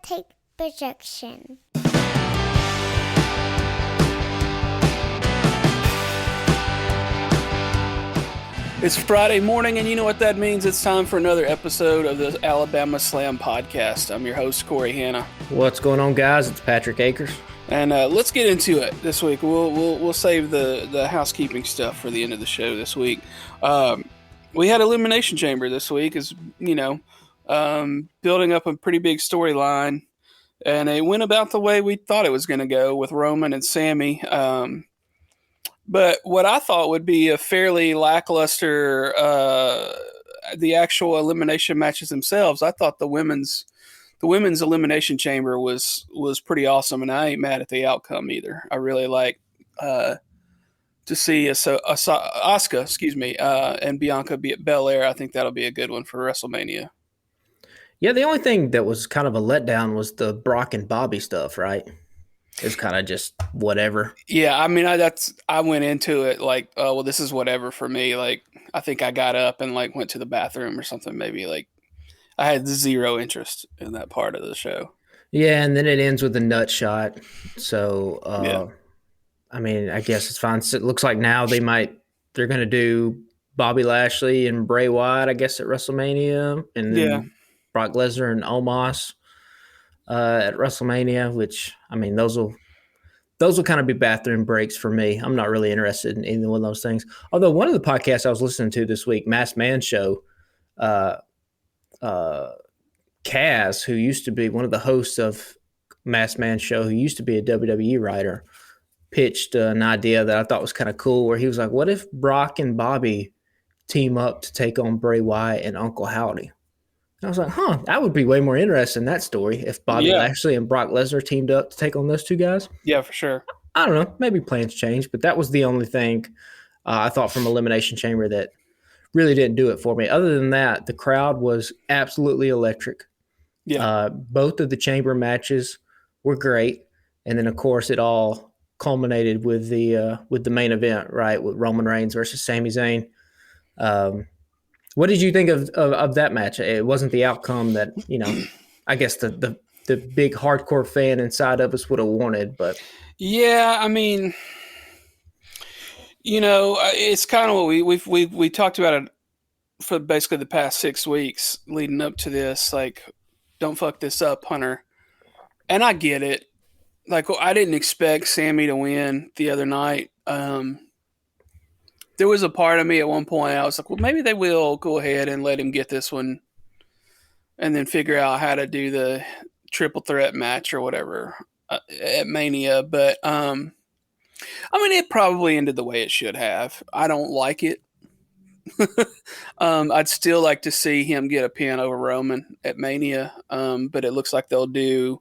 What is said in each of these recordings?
take projection. It's Friday morning, and you know what that means. It's time for another episode of the Alabama Slam podcast. I'm your host, Corey Hanna. What's going on, guys? It's Patrick Akers. And let's get into it this week. We'll save the housekeeping stuff for the end of the show this week. We had Elimination Chamber this week, as you know, building up a pretty big storyline, and it went about the way we thought it was going to go with Roman and Sammy. But what I thought would be a fairly lackluster, the actual elimination matches themselves, I thought the women's Elimination Chamber was pretty awesome, and I ain't mad at the outcome either. I really like to see Asuka, and Bianca be at Belair. I think that'll be a good one for WrestleMania. Yeah, the only thing that was kind of a letdown was the Brock and Bobby stuff, right? It's kind of just whatever. Yeah, I mean, I went into it like, oh, well, this is whatever for me. Like, I think I got up and like went to the bathroom or something. Maybe like I had zero interest in that part of the show. Yeah, and then it ends with a nut shot. So, Yeah. I mean, I guess it's fine. So it looks like now they're going to do Bobby Lashley and Bray Wyatt, I guess, at WrestleMania, and then Brock Lesnar and Omos at WrestleMania, which, I mean, those will kind of be bathroom breaks for me. I'm not really interested in either one of those things. Although one of the podcasts I was listening to this week, Masked Man Show, Kaz, who used to be one of the hosts of Masked Man Show, who used to be a WWE writer, pitched an idea that I thought was kind of cool, where he was like, what if Brock and Bobby team up to take on Bray Wyatt and Uncle Howdy? I was like, that would be way more interesting, that story, if Bobby Lashley and Brock Lesnar teamed up to take on those two guys. Yeah, for sure. I don't know. Maybe plans change, but that was the only thing I thought from Elimination Chamber that really didn't do it for me. Other than that, the crowd was absolutely electric. Yeah. Both of the chamber matches were great. And then, of course, it all culminated with the main event, right, with Roman Reigns versus Sami Zayn. What did you think of that match? It wasn't the outcome that, you know, I guess the big hardcore fan inside of us would have wanted, but yeah, I mean, you know, it's kind of what we talked about it for basically the past 6 weeks leading up to this. Like, don't fuck this up, Hunter. And I get it. Like, I didn't expect Sammy to win the other night. There was a part of me at one point, I was like, well, maybe they will go ahead and let him get this one and then figure out how to do the triple threat match or whatever at Mania. But, I mean, it probably ended the way it should have. I don't like it. I'd still like to see him get a pin over Roman at Mania. But it looks like they'll do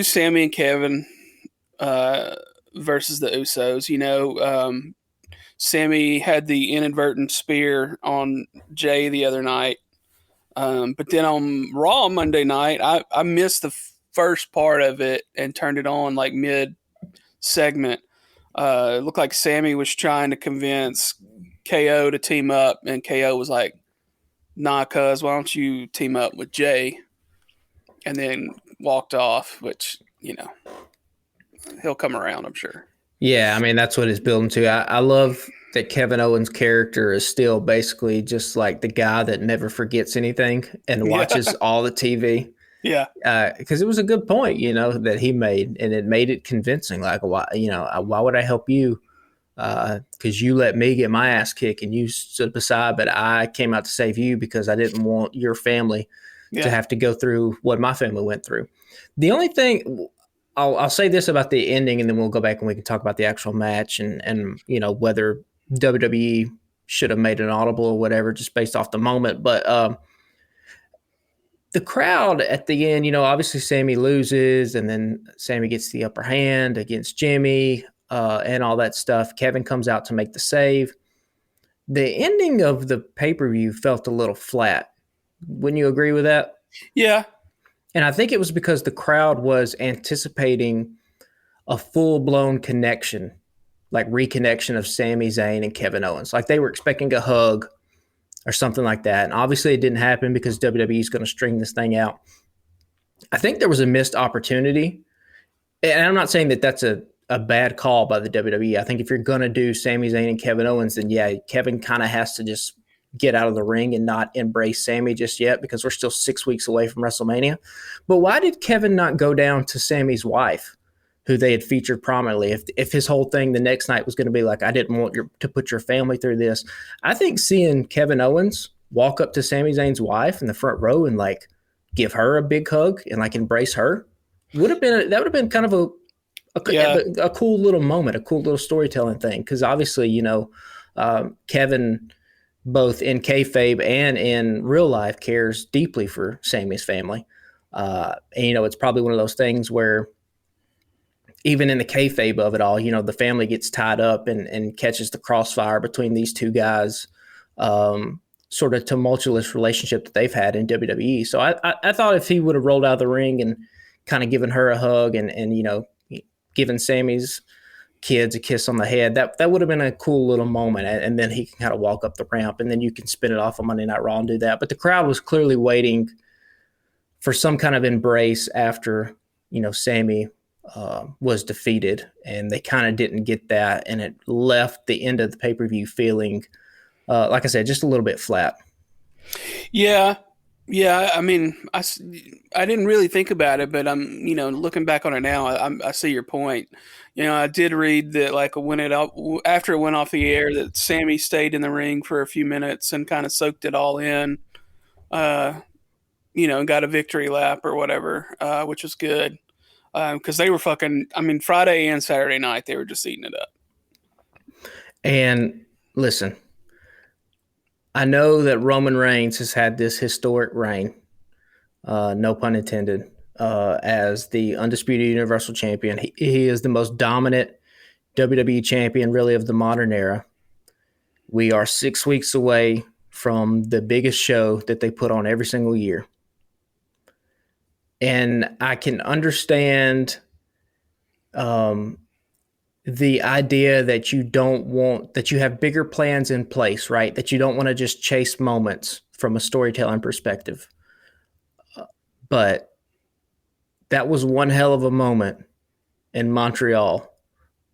Sammy and Kevin versus the Usos. You know, Sammy had the inadvertent spear on Jay the other night. But then on Raw Monday night, I missed the first part of it and turned it on like mid-segment. It looked like Sammy was trying to convince KO to team up, and KO was like, nah, cuz, why don't you team up with Jay? And then walked off, which, you know, he'll come around, I'm sure. Yeah, I mean, that's what it's building to. I love that Kevin Owens' character is still basically just like the guy that never forgets anything and watches all the TV. Yeah. Because it was a good point, you know, that he made, and it made it convincing. Like, why would I help you? Because you let me get my ass kicked and you stood beside, but I came out to save you because I didn't want your family to have to go through what my family went through. The only thing I'll say this about the ending, and then we'll go back and we can talk about the actual match and you know, whether WWE should have made an audible or whatever, just based off the moment. But the crowd at the end, you know, obviously Sammy loses, and then Sammy gets the upper hand against Jimmy and all that stuff. Kevin comes out to make the save. The ending of the pay-per-view felt a little flat. Wouldn't you agree with that? Yeah. And I think it was because the crowd was anticipating a full-blown connection, like reconnection of Sami Zayn and Kevin Owens. Like they were expecting a hug or something like that. And obviously it didn't happen because WWE is going to string this thing out. I think there was a missed opportunity. And I'm not saying that that's a bad call by the WWE. I think if you're going to do Sami Zayn and Kevin Owens, then yeah, Kevin kind of has to just get out of the ring and not embrace Sami just yet because we're still 6 weeks away from WrestleMania. But why did Kevin not go down to Sami's wife, who they had featured prominently? If his whole thing the next night was going to be like, I didn't want to put your family through this. I think seeing Kevin Owens walk up to Sami Zayn's wife in the front row and like give her a big hug and like embrace her would have been kind of a cool little moment, a cool little storytelling thing. Because obviously, Kevin, both in kayfabe and in real life, cares deeply for Sammy's family. And, it's probably one of those things where even in the kayfabe of it all, the family gets tied up and catches the crossfire between these two guys, sort of tumultuous relationship that they've had in WWE. So I thought if he would have rolled out of the ring and kind of given her a hug and given Sammy's kids a kiss on the head, that would have been a cool little moment. And then he can kind of walk up the ramp, and then you can spin it off on Monday Night Raw and do that. But the crowd was clearly waiting for some kind of embrace after, Sammy was defeated, and they kind of didn't get that. And it left the end of the pay-per-view feeling, like I said, just a little bit flat. Yeah. Yeah, I mean, I didn't really think about it, but I'm, looking back on it now, I see your point. I did read that, like, after it went off the air, that Sammy stayed in the ring for a few minutes and kind of soaked it all in, and got a victory lap or whatever, which was good. Because they were Friday and Saturday night, they were just eating it up. And listen, I know that Roman Reigns has had this historic reign, no pun intended, as the undisputed Universal Champion. He is the most dominant WWE champion, really, of the modern era. We are 6 weeks away from the biggest show that they put on every single year. And I can understand the idea that you have bigger plans in place, right? That you don't want to just chase moments from a storytelling perspective. But that was one hell of a moment in Montreal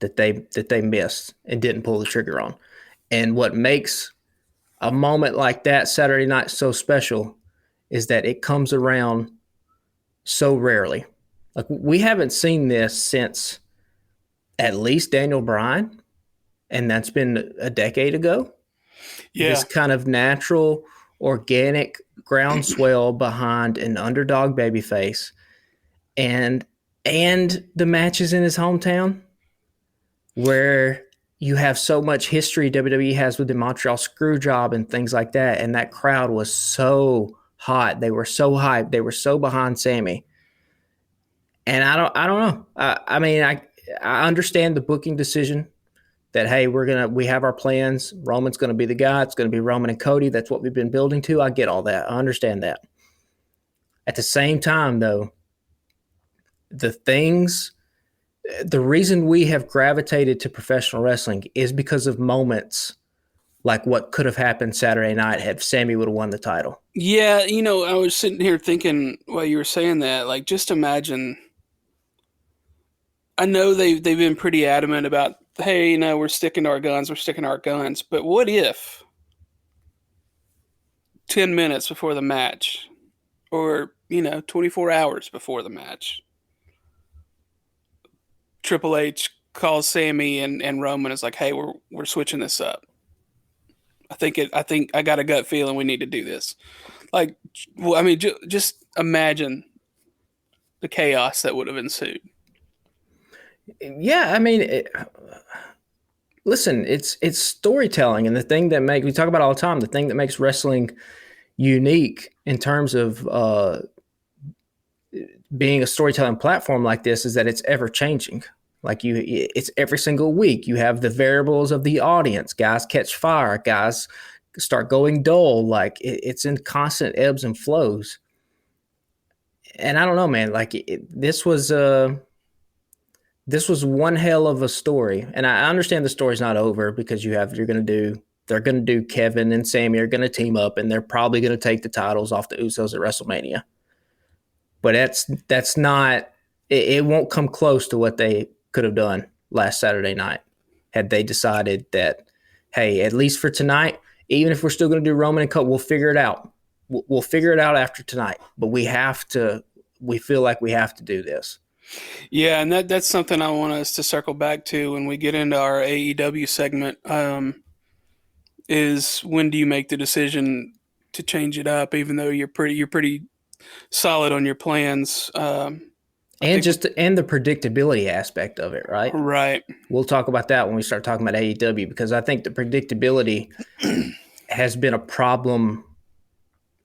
that they missed and didn't pull the trigger on. And what makes a moment like that Saturday night so special is that it comes around so rarely. Like, we haven't seen this since at least Daniel Bryan, and that's been a decade ago. Yeah. This kind of natural, organic groundswell behind an underdog babyface, and the matches in his hometown, where you have so much history WWE has with the Montreal Screwjob and things like that, and that crowd was so hot. They were so hyped. They were so behind Sammy. And I don't know. I understand the booking decision that, hey, we have our plans. Roman's going to be the guy. It's going to be Roman and Cody. That's what we've been building to. I get all that. I understand that. At the same time, though, the reason we have gravitated to professional wrestling is because of moments like what could have happened Saturday night had Sammy would have won the title. Yeah, I was sitting here thinking while you were saying that, like, just imagine. I know they've been pretty adamant about, hey, we're sticking to our guns, but what if 10 minutes before the match, or 24 hours before the match, Triple H calls Sammy and Roman is like, hey, we're switching this up. I think I got a gut feeling we need to do this. Like, well, I mean, just imagine the chaos that would have ensued. Yeah, I mean, listen, it's storytelling, and the thing that we talk about all the time, the thing that makes wrestling unique in terms of being a storytelling platform like this is that it's ever changing. Like, it's every single week. You have the variables of the audience. Guys catch fire. Guys start going dull. Like, it's in constant ebbs and flows. And I don't know, man. Like, this was one hell of a story. And I understand the story's not over because they're going to do Kevin and Sammy are going to team up, and they're probably going to take the titles off the Usos at WrestleMania. but that's not. It won't come close to what they could have done last Saturday night had they decided that, hey, at least for tonight, even if we're still going to do Roman and Cody, we'll figure it out. We'll figure it out after tonight, but we have to. We feel like we have to do this. Yeah, and that's something I want us to circle back to when we get into our AEW segment. Is when do you make the decision to change it up, even though you're pretty solid on your plans? And the predictability aspect of it, right? Right. We'll talk about that when we start talking about AEW, because I think the predictability has been a problem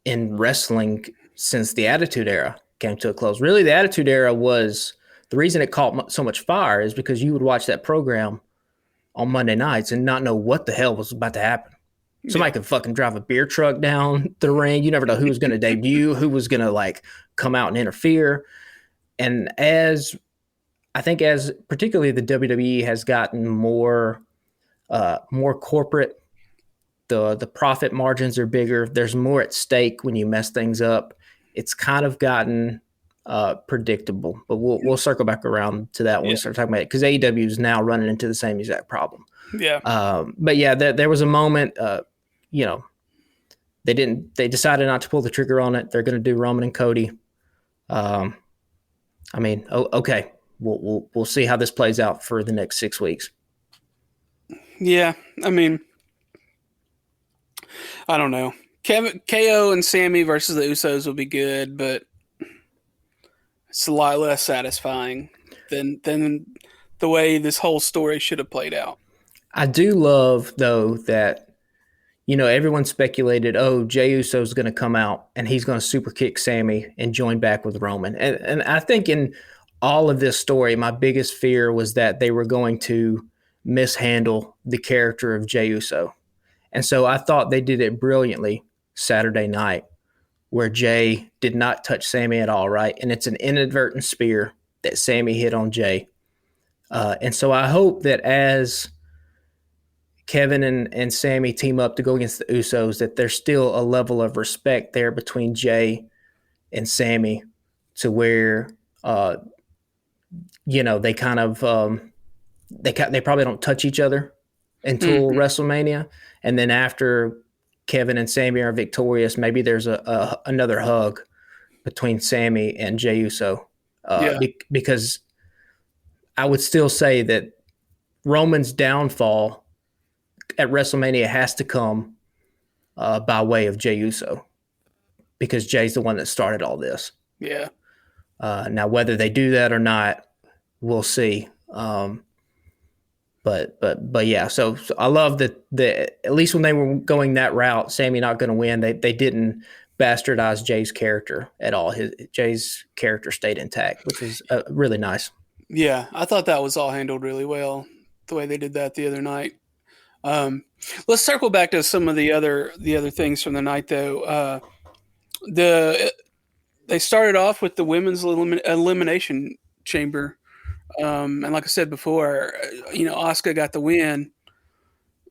in wrestling since the Attitude Era came to a close. Really, the Attitude Era was the reason it caught so much fire is because you would watch that program on Monday nights and not know what the hell was about to happen. Somebody could fucking drive a beer truck down the ring. You never know who was going to debut, who was going to like come out and interfere. And as particularly the WWE has gotten more corporate, the profit margins are bigger. There's more at stake when you mess things up. It's kind of gotten predictable, but we'll circle back around to that when we start talking about it, because AEW is now running into the same exact problem. Yeah. But yeah, there was a moment, they decided not to pull the trigger on it. They're going to do Roman and Cody. Okay, we'll see how this plays out for the next 6 weeks. Yeah, I mean, I don't know. KO and Sammy versus the Usos will be good, but it's a lot less satisfying than the way this whole story should have played out. I do love, though, that everyone speculated, Jey Uso's going to come out and he's going to super kick Sammy and join back with Roman. And I think in all of this story, my biggest fear was that they were going to mishandle the character of Jey Uso. And so I thought they did it brilliantly Saturday night, where Jey did not touch Sammy at all, right? And it's an inadvertent spear that Sammy hit on Jey. And so I hope that as Kevin and Sammy team up to go against the Usos, that there's still a level of respect there between Jey and Sammy, to where they kind of they probably don't touch each other until WrestleMania, and then after Kevin and Sammy are victorious, maybe there's another hug between Sammy and Jey Uso, because I would still say that Roman's downfall at WrestleMania has to come by way of Jey Uso, because Jay's the one that started all this. Yeah. Now, whether they do that or not, we'll see. But yeah, so I love that at least when they were going that route, Sammy not going to win, they didn't bastardize Jay's character at all. Jay's character stayed intact, which is really nice. Yeah, I thought that was all handled really well, the way they did that the other night. Let's circle back to some of the other things from the night, though. They started off with the women's elimination chamber, and like I said before, Asuka got the win,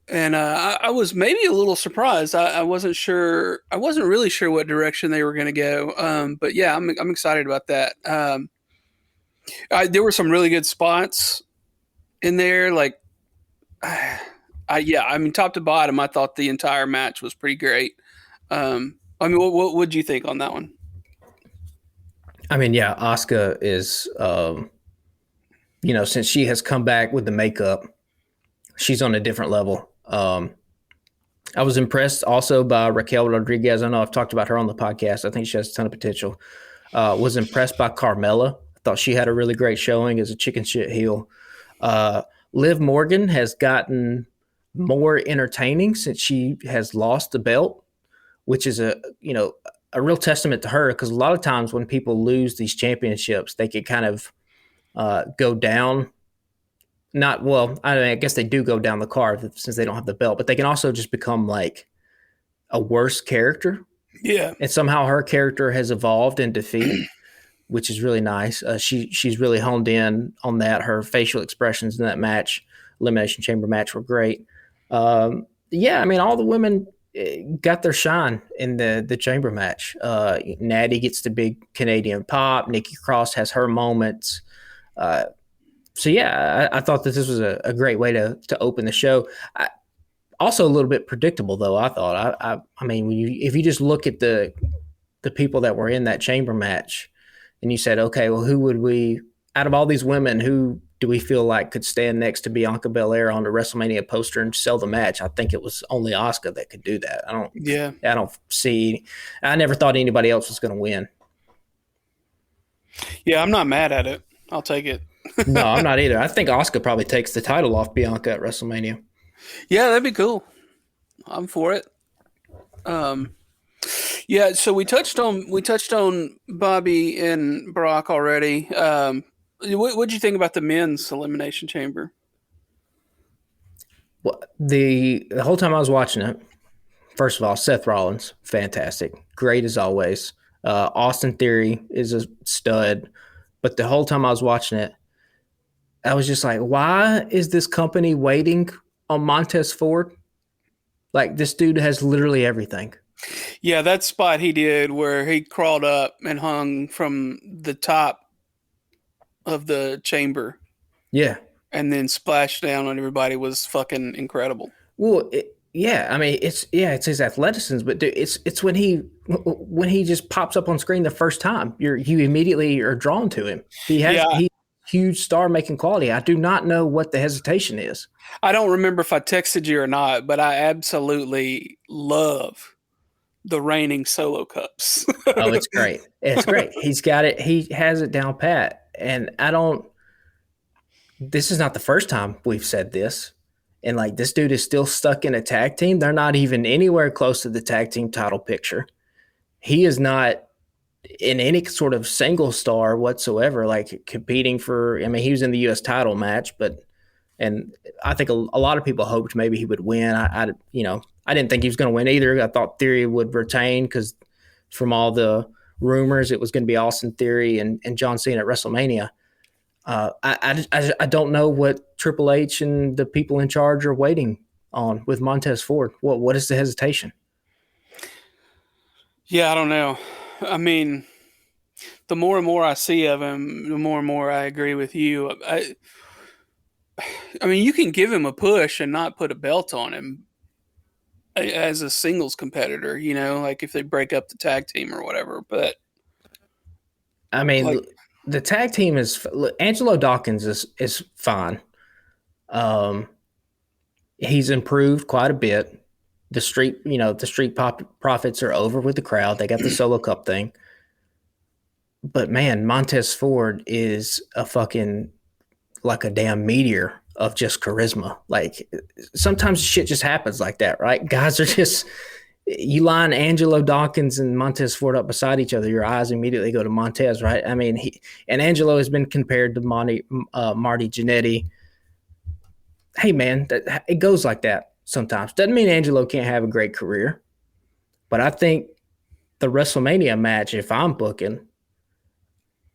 and I was maybe a little surprised. I wasn't sure. I wasn't really sure what direction they were going to go. But yeah, I'm excited about that. There were some really good spots in there, like. Top to bottom, I thought the entire match was pretty great. What would you think on that one? Asuka is, since she has come back with the makeup, she's on a different level. I was impressed also by Raquel Rodriguez. I know I've talked about her on the podcast. I think she has a ton of potential. Was impressed by Carmella. I thought she had a really great showing as a chicken shit heel. Liv Morgan has gotten more entertaining since she has lost the belt, which is a real testament to her, because a lot of times when people lose these championships, they can kind of go down. I guess they do go down the card since they don't have the belt, but they can also just become like a worse character. Yeah. And somehow her character has evolved in defeat, which is really nice. She's really honed in on that. Her facial expressions in that match, Elimination Chamber match, were great. All the women got their shine in the chamber match. Natty gets the big Canadian pop. Nikki Cross has her moments. Uh, so yeah, I thought that this was a great way to open the show. Also a little bit predictable though. I thought. I mean, if you just look at the people that were in that chamber match, and you said, okay, well, who would we out of all these women, who do we feel like could stand next to Bianca Belair on the WrestleMania poster and sell the match? I think it was only Asuka that could do that. I don't see. I never thought anybody else was going to win. Yeah, I'm not mad at it. I'll take it. No, I'm not either. I think Asuka probably takes the title off Bianca at WrestleMania. Yeah, that'd be cool. I'm for it. Yeah, so we touched on Bobby and Brock already. What'd you think about the men's elimination chamber? Well, the whole time I was watching it, first of all, Seth Rollins, fantastic, great as always. Austin Theory is a stud, but the whole time I was watching it, I was just like, why is this company waiting on Montez Ford? Like, this dude has literally everything. Yeah, that spot he did where he crawled up and hung from the top of the chamber Yeah. and then splashed down on everybody was fucking incredible. Well, yeah. I mean, it's his athleticism, but dude, it's when he just pops up on screen the first time, you immediately are drawn to him. He's huge star making quality. I do not know what the hesitation is. I don't remember if I texted you or not, but I absolutely love the reigning solo cups. Oh, it's great. It's great. He's got it. He has it down pat. And this is not the first time we've said this. And like, this dude is still stuck in a tag team. They're not even anywhere close to the tag team title picture. He is not in any sort of single star whatsoever, like competing for, I mean, he was in the U.S. title match, and I think a lot of people hoped maybe he would win. I didn't think he was going to win either. I thought Theory would retain because from all the rumors, it was going to be Austin Theory and John Cena at WrestleMania. I don't know what Triple H and the people in charge are waiting on with Montez Ford. What is the hesitation? Yeah, I don't know. I mean, the more and more I see of him, the more and more I agree with you. I mean, you can give him a push and not put a belt on him as a singles competitor, like if they break up the tag team or whatever. But I mean, the tag team is Angelo Dawkins is fine. He's improved quite a bit. The street profits are over with the crowd. They got the solo cup thing. But man, Montez Ford is a fucking like a damn meteor of just charisma. Like sometimes shit just happens like that, right? Guys are just, you line Angelo Dawkins and Montez Ford up beside each other, your eyes immediately go to Montez, right? I mean, Angelo has been compared to Marty Jannetty. Hey man, it goes like that sometimes. Doesn't mean Angelo can't have a great career, but I think the WrestleMania match, if I'm booking,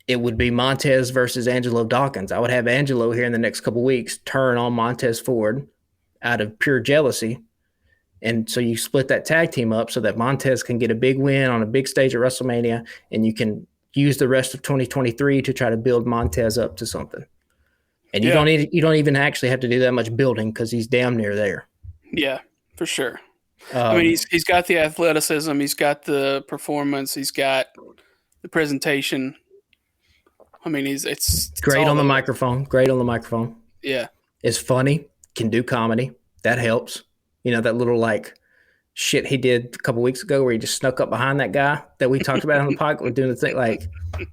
it would be Montez versus Angelo Dawkins. I would have Angelo here in the next couple of weeks turn on Montez Ford out of pure jealousy. And so you split that tag team up so that Montez can get a big win on a big stage at WrestleMania, and you can use the rest of 2023 to try to build Montez up to something. And you don't even actually have to do that much building because he's damn near there. Yeah, for sure. I mean, he's got the athleticism, he's got the performance, he's got the presentation. I mean, it's great on the microphone. Great on the microphone. Yeah, is funny. Can do comedy. That helps. That little like shit he did a couple weeks ago where he just snuck up behind that guy that we talked about on the podcast with doing the thing. Like,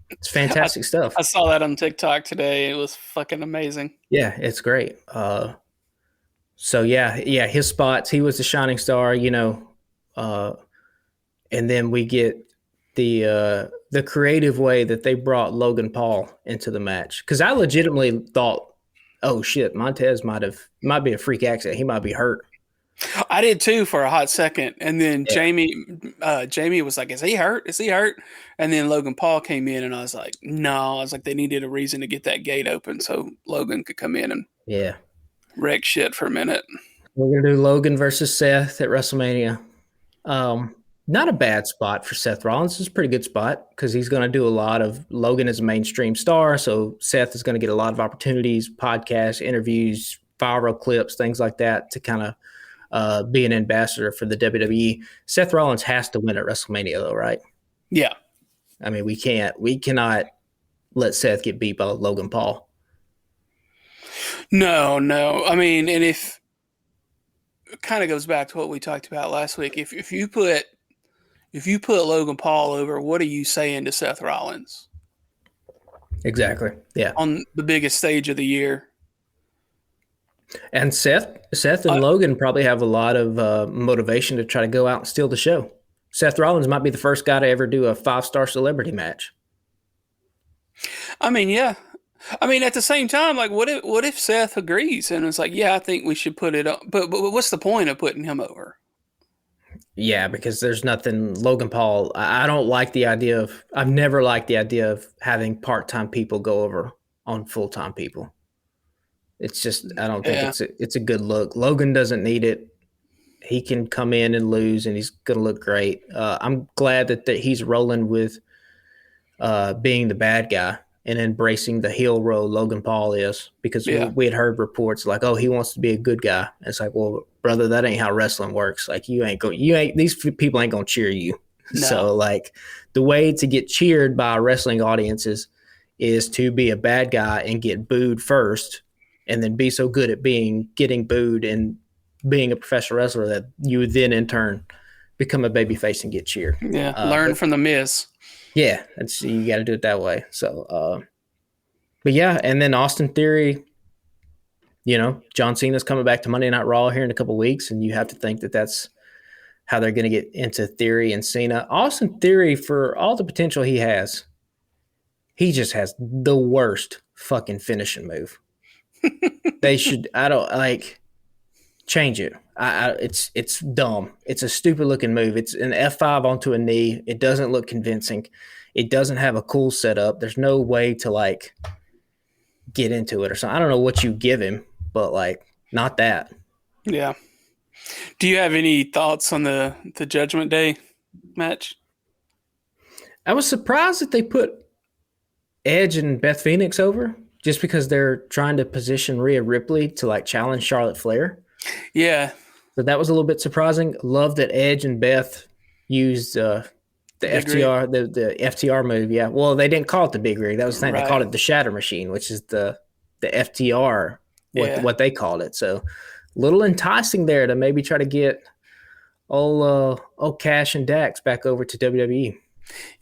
it's fantastic stuff. I saw that on TikTok today. It was fucking amazing. Yeah, it's great. So yeah, his spots. He was the shining star, and then we get the creative way that they brought Logan Paul into the match, because I legitimately thought, oh shit, Montez might be a freak accident. He might be hurt. I did too for a hot second, and then Jamie was like, "Is he hurt? Is he hurt?" And then Logan Paul came in, and I was like, "No." I was like, they needed a reason to get that gate open so Logan could come in and wreck shit for a minute. We're gonna do Logan versus Seth at WrestleMania. Not a bad spot for Seth Rollins. It's a pretty good spot because he's going to do a lot of Logan as a mainstream star. So Seth is going to get a lot of opportunities, podcasts, interviews, viral clips, things like that to kind of be an ambassador for the WWE. Seth Rollins has to win at WrestleMania, though, right? Yeah. I mean, we cannot let Seth get beat by Logan Paul. No. I mean, and if it kind of goes back to what we talked about last week, if you put Logan Paul over, what are you saying to Seth Rollins Exactly. Yeah. on the biggest stage of the year? And Seth and Logan probably have a lot of motivation to try to go out and steal the show. Seth Rollins might be the first guy to ever do a 5-star celebrity match. I mean, yeah. I mean, at the same time, like, what if Seth agrees and it's like, yeah, I think we should put it up, but what's the point of putting him over? Yeah, because there's nothing Logan Paul. I don't like the idea of. I've never liked the idea of having part-time people go over on full-time people. It's just I don't think Yeah, it's a good look. Logan doesn't need it. He can come in and lose, and he's going to look great. I'm glad that he's rolling with being the bad guy and embracing the heel role Logan Paul is, because yeah, we had heard reports like, oh, he wants to be a good guy. And it's like, well, brother, that ain't how wrestling works. Like these people ain't going to cheer you. no, So like the way to get cheered by wrestling audiences is to be a bad guy and get booed first, and then be so good at getting booed and being a professional wrestler that you then in turn become a babyface and get cheered. yeah. Learn But from the Miz. yeah, you got to do it that way. So, but yeah, and then Austin Theory, John Cena's coming back to Monday Night Raw here in a couple of weeks, and you have to think that that's how they're going to get into Theory and Cena. Austin Theory, for all the potential he just has the worst fucking finishing move. They should, I don't like, change it. It's dumb. It's a stupid looking move. It's an F5 onto a knee. It doesn't look convincing. It doesn't have a cool setup. There's no way to like get into it or something. I don't know what you give him, but like not that. Yeah. Do you have any thoughts on the Judgment Day match? I was surprised that they put Edge and Beth Phoenix over just because they're trying to position Rhea Ripley to like challenge Charlotte Flair. Yeah, So that was a little bit surprising. Love that Edge and Beth used the Big FTR, the FTR move. Yeah. Well, they didn't call it the Big Rig. That was the thing. They right. called it the Shatter Machine, which is the FTR, Yeah. what they called it. So a little enticing there to maybe try to get old Cash and Dax back over to WWE.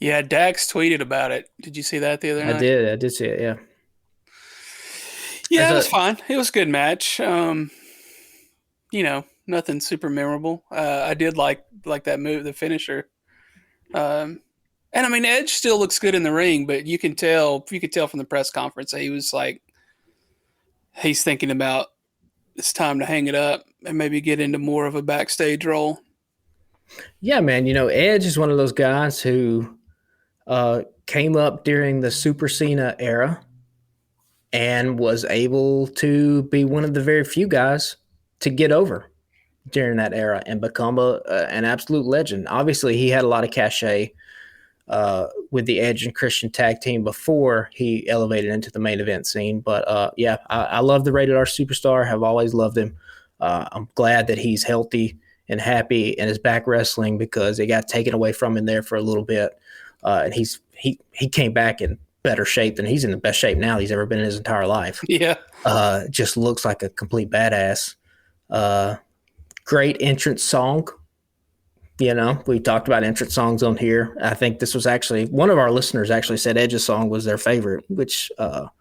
Yeah, Dax tweeted about it. Did you see that the other night? I did see it. Yeah. Yeah, it was fine. It was a good match. Nothing super memorable. I did like that move, the finisher. And I mean, Edge still looks good in the ring, but you could tell from the press conference that he was like, he's thinking about it's time to hang it up and maybe get into more of a backstage role. Yeah, man. Edge is one of those guys who came up during the Super Cena era and was able to be one of the very few guys to get over during that era and become an absolute legend. Obviously, he had a lot of cachet with the Edge and Christian tag team before he elevated into the main event scene. But I love the Rated R Superstar. Have always loved him. I'm glad that he's healthy and happy and is back wrestling, because it got taken away from him there for a little bit. And he came back in better shape than he's in the best shape now he's ever been in his entire life. Yeah. Just looks like a complete badass. Great entrance song. We talked about entrance songs on here. I think this was actually one of our listeners actually said Edge's song was their favorite, which, not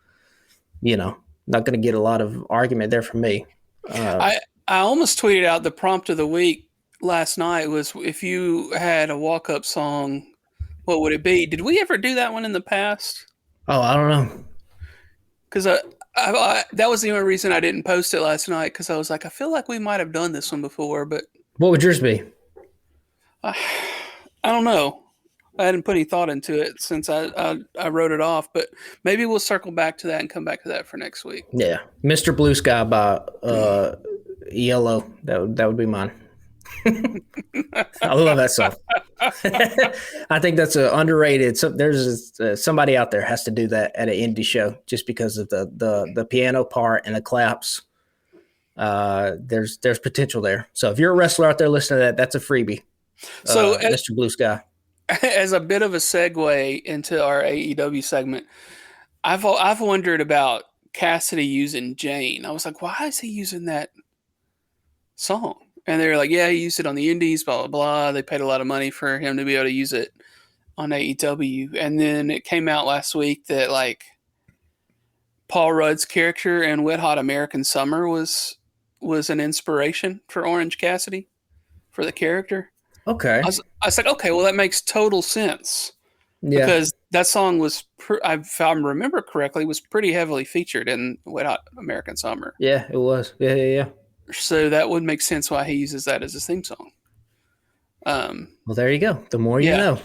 going to get a lot of argument there from me. I almost tweeted out the prompt of the week last night was, if you had a walk-up song, what would it be? Did we ever do that one in the past? Oh, I don't know. Because that was the only reason I didn't post it last night, because I was like, I feel like we might have done this one before, but What would yours be? I don't know. I hadn't put any thought into it since I wrote it off, but maybe we'll circle back to that and come back to that for next week. Yeah, Mr. Blue Sky by Yellow. That would be mine. I love that song. I think that's a underrated. So there's somebody out there has to do that at an indie show just because of the piano part and the claps. There's potential there. So if you're a wrestler out there listening to that, that's a freebie. So, Mr. Blue Sky. as a bit of a segue into our AEW segment, I've wondered about Cassidy using Jane. I was like, why is he using that song? And they're like, yeah, he used it on the Indies, blah blah blah. They paid a lot of money for him to be able to use it on AEW. And then it came out last week that like Paul Rudd's character in Wet Hot American Summer was an inspiration for Orange Cassidy for the character. Okay. I was like, okay, well that makes total sense. Yeah. Because that song was, if I remember correctly, was pretty heavily featured in Wet Hot American Summer. Yeah, it was. Yeah. So that would make sense why he uses that as his theme song. Well, there you go. The more you know.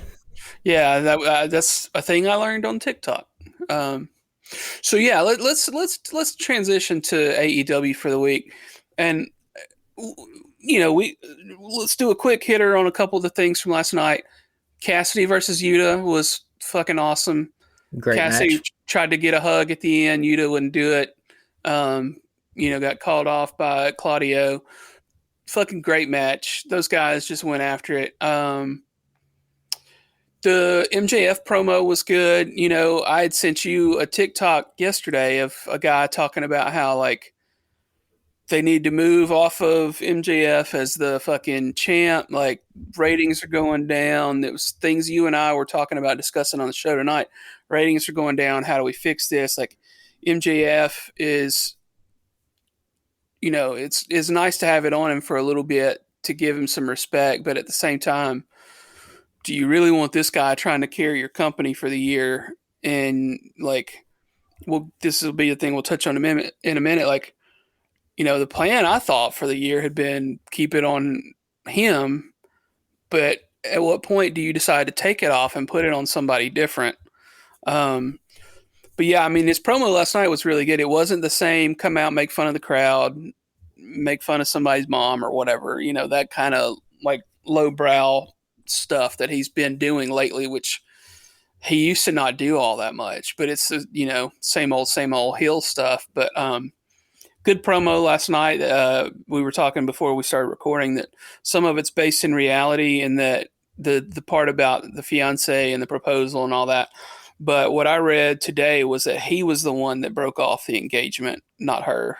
Yeah, that's a thing I learned on TikTok. So yeah, let's transition to AEW for the week, and let's do a quick hitter on a couple of the things from last night. Cassidy versus Yuta was fucking awesome. Great Cassidy match. tried to get a hug at the end. Yuta wouldn't do it. Got called off by Claudio. Fucking great match. Those guys just went after it. The MJF promo was good. I had sent you a TikTok yesterday of a guy talking about how like they need to move off of MJF as the fucking champ. Like ratings are going down. It was things you and I were talking about discussing on the show tonight. Ratings are going down. How do we fix this? Like MJF is, it's nice to have it on him for a little bit to give him some respect. But at the same time, do you really want this guy trying to carry your company for the year? And like, well, this will be a thing we'll touch on in a minute. Like, the plan I thought for the year had been keep it on him, but at what point do you decide to take it off and put it on somebody different? But yeah, I mean, his promo last night was really good. It wasn't the same come out, make fun of the crowd, make fun of somebody's mom or whatever, that kind of like lowbrow stuff that he's been doing lately, which he used to not do all that much, but it's, same old heel stuff. But, good promo last night. We were talking before we started recording that some of it's based in reality and that the part about the fiance and the proposal and all that. But what I read today was that he was the one that broke off the engagement, not her.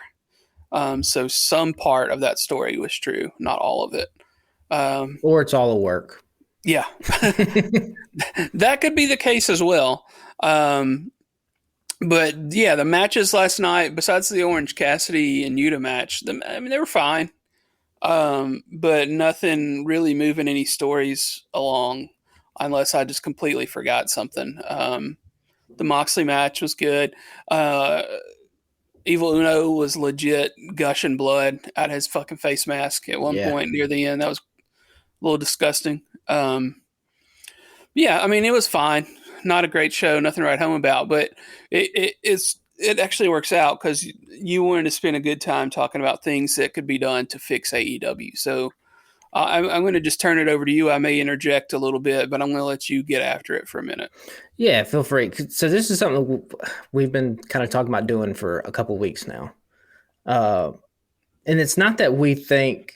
So some part of that story was true, not all of it. Or it's all a work. Yeah. That could be the case as well. But yeah, the matches last night, besides the Orange Cassidy and Yuta match, they were fine. But nothing really moving any stories along unless I just completely forgot something. The Moxley match was good. Evil Uno was legit gushing blood out of his fucking face mask at one point near the end. That was a little disgusting. Yeah, I mean, it was fine. Not a great show, nothing to write home about, but it actually works out because you wanted to spend a good time talking about things that could be done to fix AEW. So I'm going to just turn it over to you. I may interject a little bit, but I'm going to let you get after it for a minute. Yeah, feel free. So this is something we've been kind of talking about doing for a couple of weeks now. And it's not that we think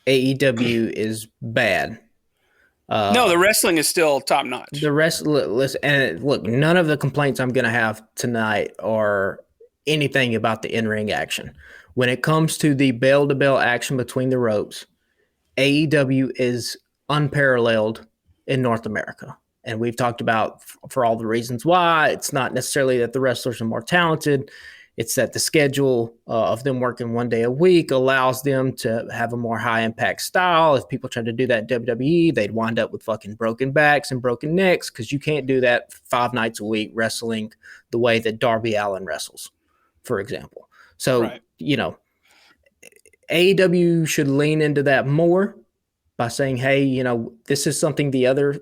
AEW is bad. No, the wrestling is still top notch. The rest, listen, and look, none of the complaints I'm going to have tonight are anything about the in-ring action. When it comes to the bell-to-bell action between the ropes, AEW is unparalleled in North America. And we've talked about for all the reasons why. It's not necessarily that the wrestlers are more talented. It's that the schedule of them working one day a week allows them to have a more high-impact style. If people tried to do that in WWE, they'd wind up with fucking broken backs and broken necks because you can't do that 5 nights a week wrestling the way that Darby Allin wrestles, for example. So, Right. AEW should lean into that more by saying, hey, this is something the other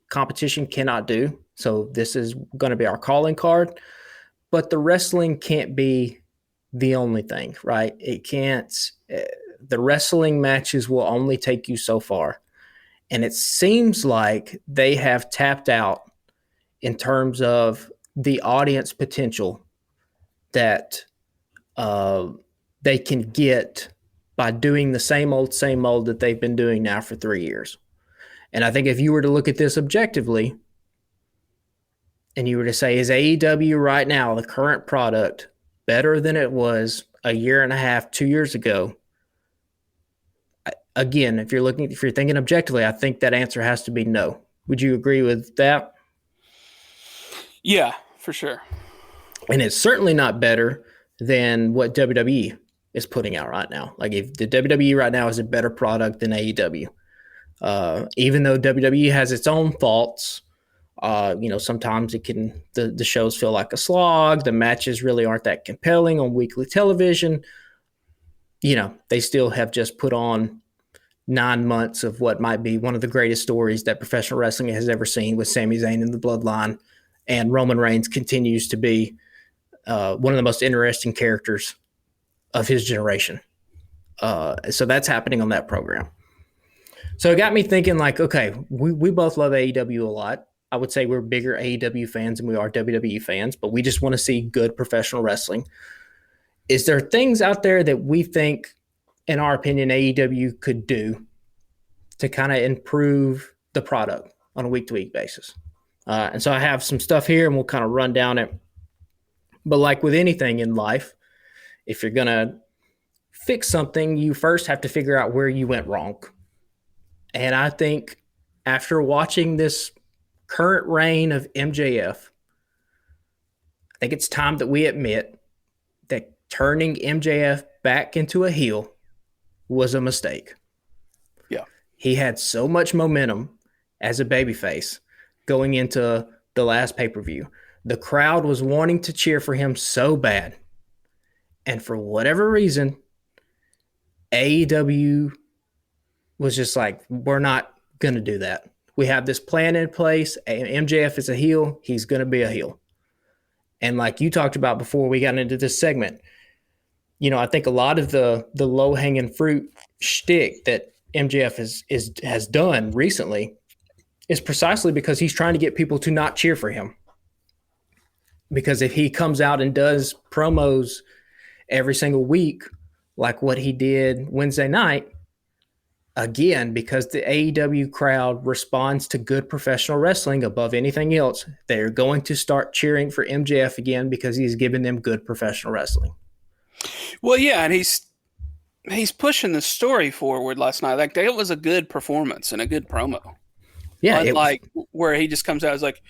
competition cannot do. So this is going to be our calling card. But the wrestling can't be the only thing, right? It can't. the wrestling matches will only take you so far. And it seems like they have tapped out in terms of the audience potential that they can get by doing the same old that they've been doing now for 3 years. And I think if you were to look at this objectively and you were to say, is AEW right now, the current product, better than it was a year and a half, 2 years ago? Again, if you're thinking objectively, I think that answer has to be no. Would you agree with that? Yeah, for sure. And it's certainly not better than what WWE is putting out right now. Like, if the WWE right now is a better product than AEW, even though WWE has its own faults, sometimes the shows feel like a slog. The matches really aren't that compelling on weekly television. They still have just put on 9 months of what might be one of the greatest stories that professional wrestling has ever seen, with Sami Zayn in the Bloodline, and Roman Reigns continues to be one of the most interesting characters of his generation. So that's happening on that program. So it got me thinking, like, okay, we both love AEW a lot. I would say we're bigger AEW fans than we are WWE fans, but we just want to see good professional wrestling. Is there things out there that we think, in our opinion, AEW could do to kind of improve the product on a week-to-week basis? And so I have some stuff here, and we'll kind of run down it. But like with anything in life, if you're going to fix something, you first have to figure out where you went wrong. And I think after watching this current reign of MJF, I think it's time that we admit that turning MJF back into a heel was a mistake. Yeah. He had so much momentum as a babyface going into the last pay-per-view. The crowd was wanting to cheer for him so bad. And for whatever reason, AEW was just like, we're not going to do that. We have this plan in place. MJF is a heel. He's going to be a heel. And like you talked about before we got into this segment, I think a lot of the low-hanging fruit shtick that MJF has done recently is precisely because he's trying to get people to not cheer for him. Because if he comes out and does promos every single week, like what he did Wednesday night, again, because the AEW crowd responds to good professional wrestling above anything else, they're going to start cheering for MJF again because he's giving them good professional wrestling. Well, yeah, and he's pushing the story forward last night. Like, it was a good performance and a good promo. Yeah, Unlike where he just comes out as like,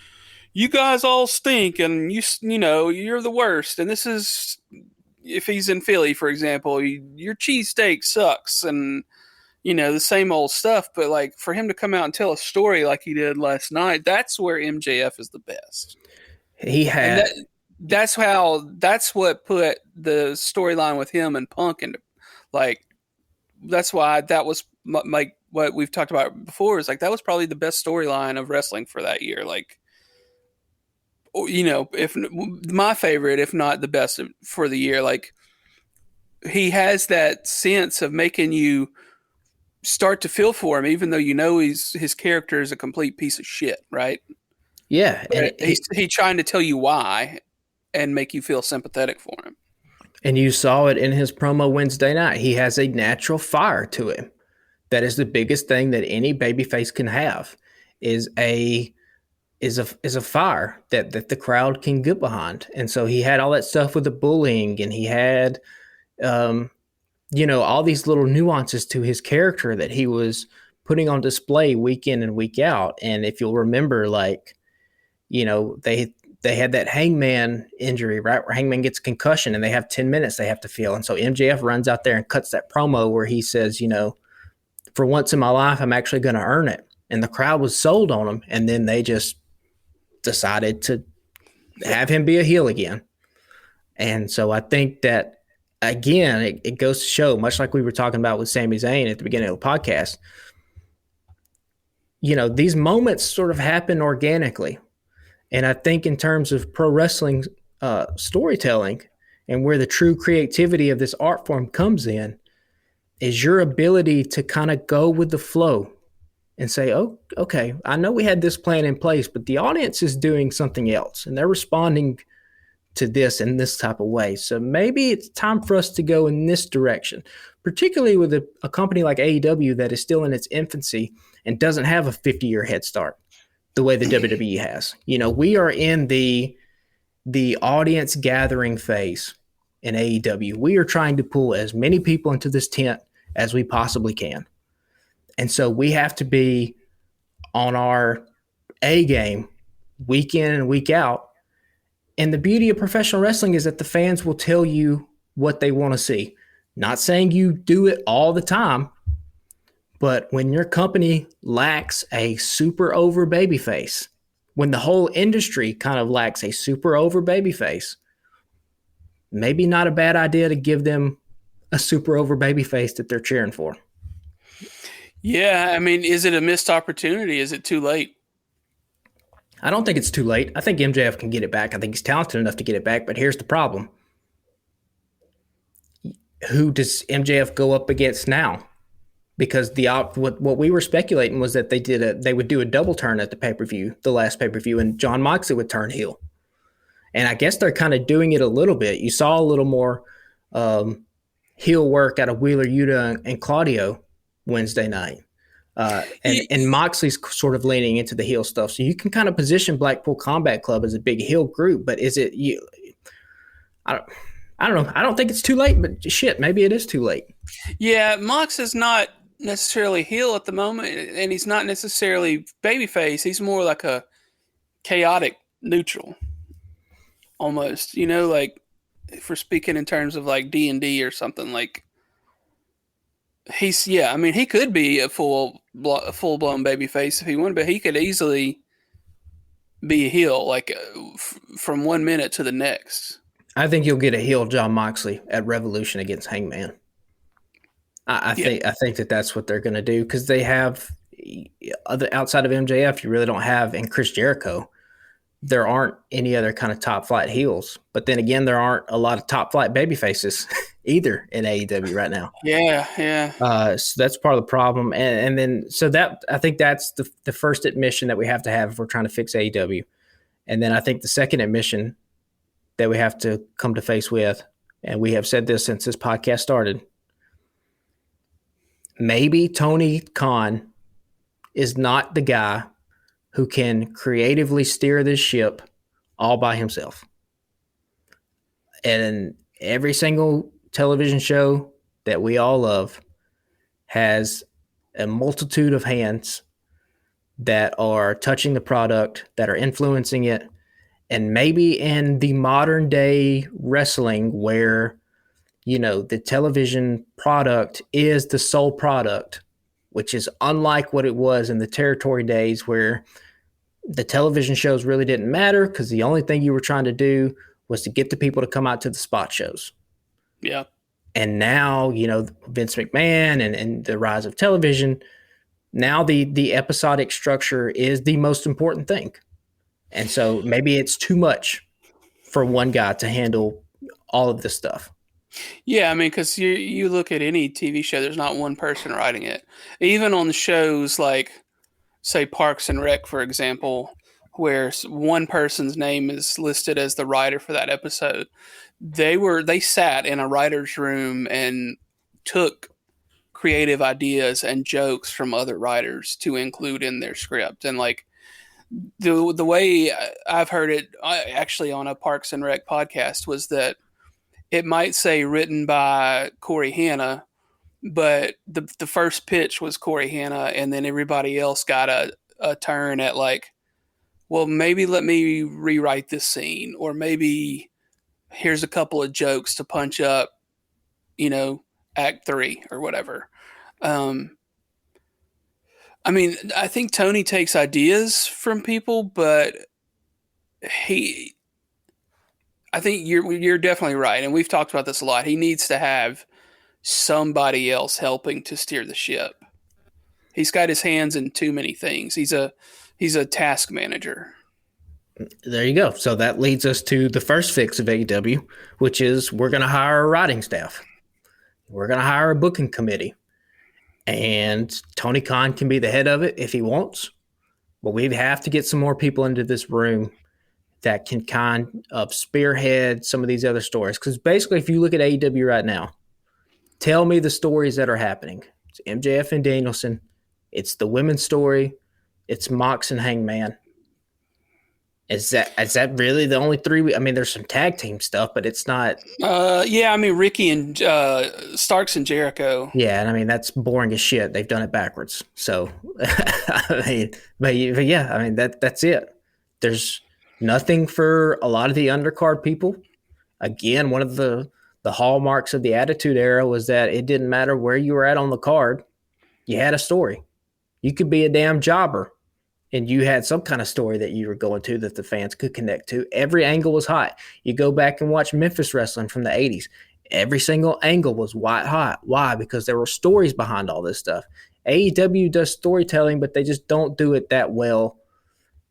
you guys all stink, and you're the worst. And this is, if he's in Philly, for example, your cheesesteak sucks, and the same old stuff. But like, for him to come out and tell a story like he did last night, that's where MJF is the best. He had. That's what put the storyline with him and Punk into, like, that's why that was like what we've talked about before, is like, that was probably the best storyline of wrestling for that year. Like, if my favorite, if not the best for the year. Like, he has that sense of making you start to feel for him, even though his character is a complete piece of shit, right? Yeah, and he's trying to tell you why and make you feel sympathetic for him. And you saw it in his promo Wednesday night. He has a natural fire to him. That is the biggest thing that any babyface can have, is a fire that the crowd can get behind. And so he had all that stuff with the bullying, and he had all these little nuances to his character that he was putting on display week in and week out. And if you'll remember, like, they had that Hangman injury, right, where Hangman gets a concussion and they have 10 minutes they have to feel. And so MJF runs out there and cuts that promo where he says, for once in my life, I'm actually going to earn it. And the crowd was sold on him. And then they just decided to have him be a heel again. And so I think that, again, it goes to show, much like we were talking about with Sami Zayn at the beginning of the podcast, these moments sort of happen organically. And I think in terms of pro wrestling storytelling and where the true creativity of this art form comes in, is your ability to kind of go with the flow and say, oh, okay, I know we had this plan in place, but the audience is doing something else and they're responding to this in this type of way. So maybe it's time for us to go in this direction, particularly with a company like AEW that is still in its infancy and doesn't have a 50-year head start the way the WWE has. We are in the audience gathering phase in AEW. We are trying to pull as many people into this tent as we possibly can. And so we have to be on our A game week in and week out. And the beauty of professional wrestling is that the fans will tell you what they want to see. Not saying you do it all the time, but when your company lacks a super over babyface, when the whole industry kind of lacks a super over babyface, maybe not a bad idea to give them a super over babyface that they're cheering for. Yeah, I mean, is it a missed opportunity? Is it too late? I don't think it's too late. I think MJF can get it back. I think he's talented enough to get it back, but here's the problem. Who does MJF go up against now? Because what we were speculating was that they would do a double turn at the pay-per-view, the last pay-per-view, and Jon Moxley would turn heel. And I guess they're kind of doing it a little bit. You saw a little more heel work out of Wheeler Yuta and Claudio Wednesday night. And Moxley's sort of leaning into the heel stuff. So you can kind of position Blackpool Combat Club as a big heel group, but is it you? I don't know. I don't think it's too late, but shit, maybe it is too late. Yeah, Mox is not necessarily heel at the moment, and he's not necessarily babyface. He's more like a chaotic neutral, almost. Like if we're speaking in terms of like D&D or something, like he could be a full blown babyface if he wanted, but he could easily be a heel like from 1 minute to the next. I think you'll get a heel Jon Moxley at Revolution against Hangman. I think that's what they're going to do because they have outside of MJF, you really don't have, and Chris Jericho, there aren't any other kind of top flight heels. But then again, there aren't a lot of top flight baby faces either in AEW right now. Yeah. So that's part of the problem. And then, so that, I think that's the first admission that we have to have if we're trying to fix AEW. And then I think the second admission that we have to come to face with, and we have said this since this podcast started, maybe Tony Khan is not the guy who can creatively steer this ship all by himself. And every single television show that we all love has a multitude of hands that are touching the product, that are influencing it. And maybe in the modern day wrestling where, the television product is the sole product, which is unlike what it was in the territory days where the television shows really didn't matter because the only thing you were trying to do was to get the people to come out to the spot shows. Yeah. And now, Vince McMahon and the rise of television, now the episodic structure is the most important thing. And so maybe it's too much for one guy to handle all of this stuff. Yeah, I mean, because you look at any TV show, there's not one person writing it. Even on the shows like, say, Parks and Rec, for example, where one person's name is listed as the writer for that episode, they sat in a writer's room and took creative ideas and jokes from other writers to include in their script. And like the way I've heard it actually on a Parks and Rec podcast was that it might say written by Corey Hanna, but the first pitch was Corey Hanna, and then everybody else got a turn at like, well, maybe let me rewrite this scene, or maybe here's a couple of jokes to punch up, act 3 or whatever. I mean, I think Tony takes ideas from people, but I think you're definitely right, and we've talked about this a lot. He needs to have somebody else helping to steer the ship. He's got his hands in too many things. He's a task manager. There you go. So that leads us to the first fix of AEW, which is we're going to hire a writing staff. we're going to hire a booking committee. And Tony Khan can be the head of it if he wants. But we have to get some more people into this room that can kind of spearhead some of these other stories. Because basically, if you look at AEW right now, tell me the stories that are happening. It's MJF and Danielson. It's the women's story. It's Mox and Hangman. Is that really the only three? I mean, there's some tag team stuff, but it's not. Yeah, I mean Ricky and Starks and Jericho. Yeah, and I mean that's boring as shit. They've done it backwards. So, I mean, but yeah, I mean that's it. There's nothing for a lot of the undercard people. Again, one of the hallmarks of the Attitude Era was that it didn't matter where you were at on the card. You had a story. You could be a damn jobber, and you had some kind of story that you were going to that the fans could connect to. Every angle was hot. You go back and watch Memphis wrestling from the 80s. Every single angle was white hot. Why? Because there were stories behind all this stuff. AEW does storytelling, but they just don't do it that well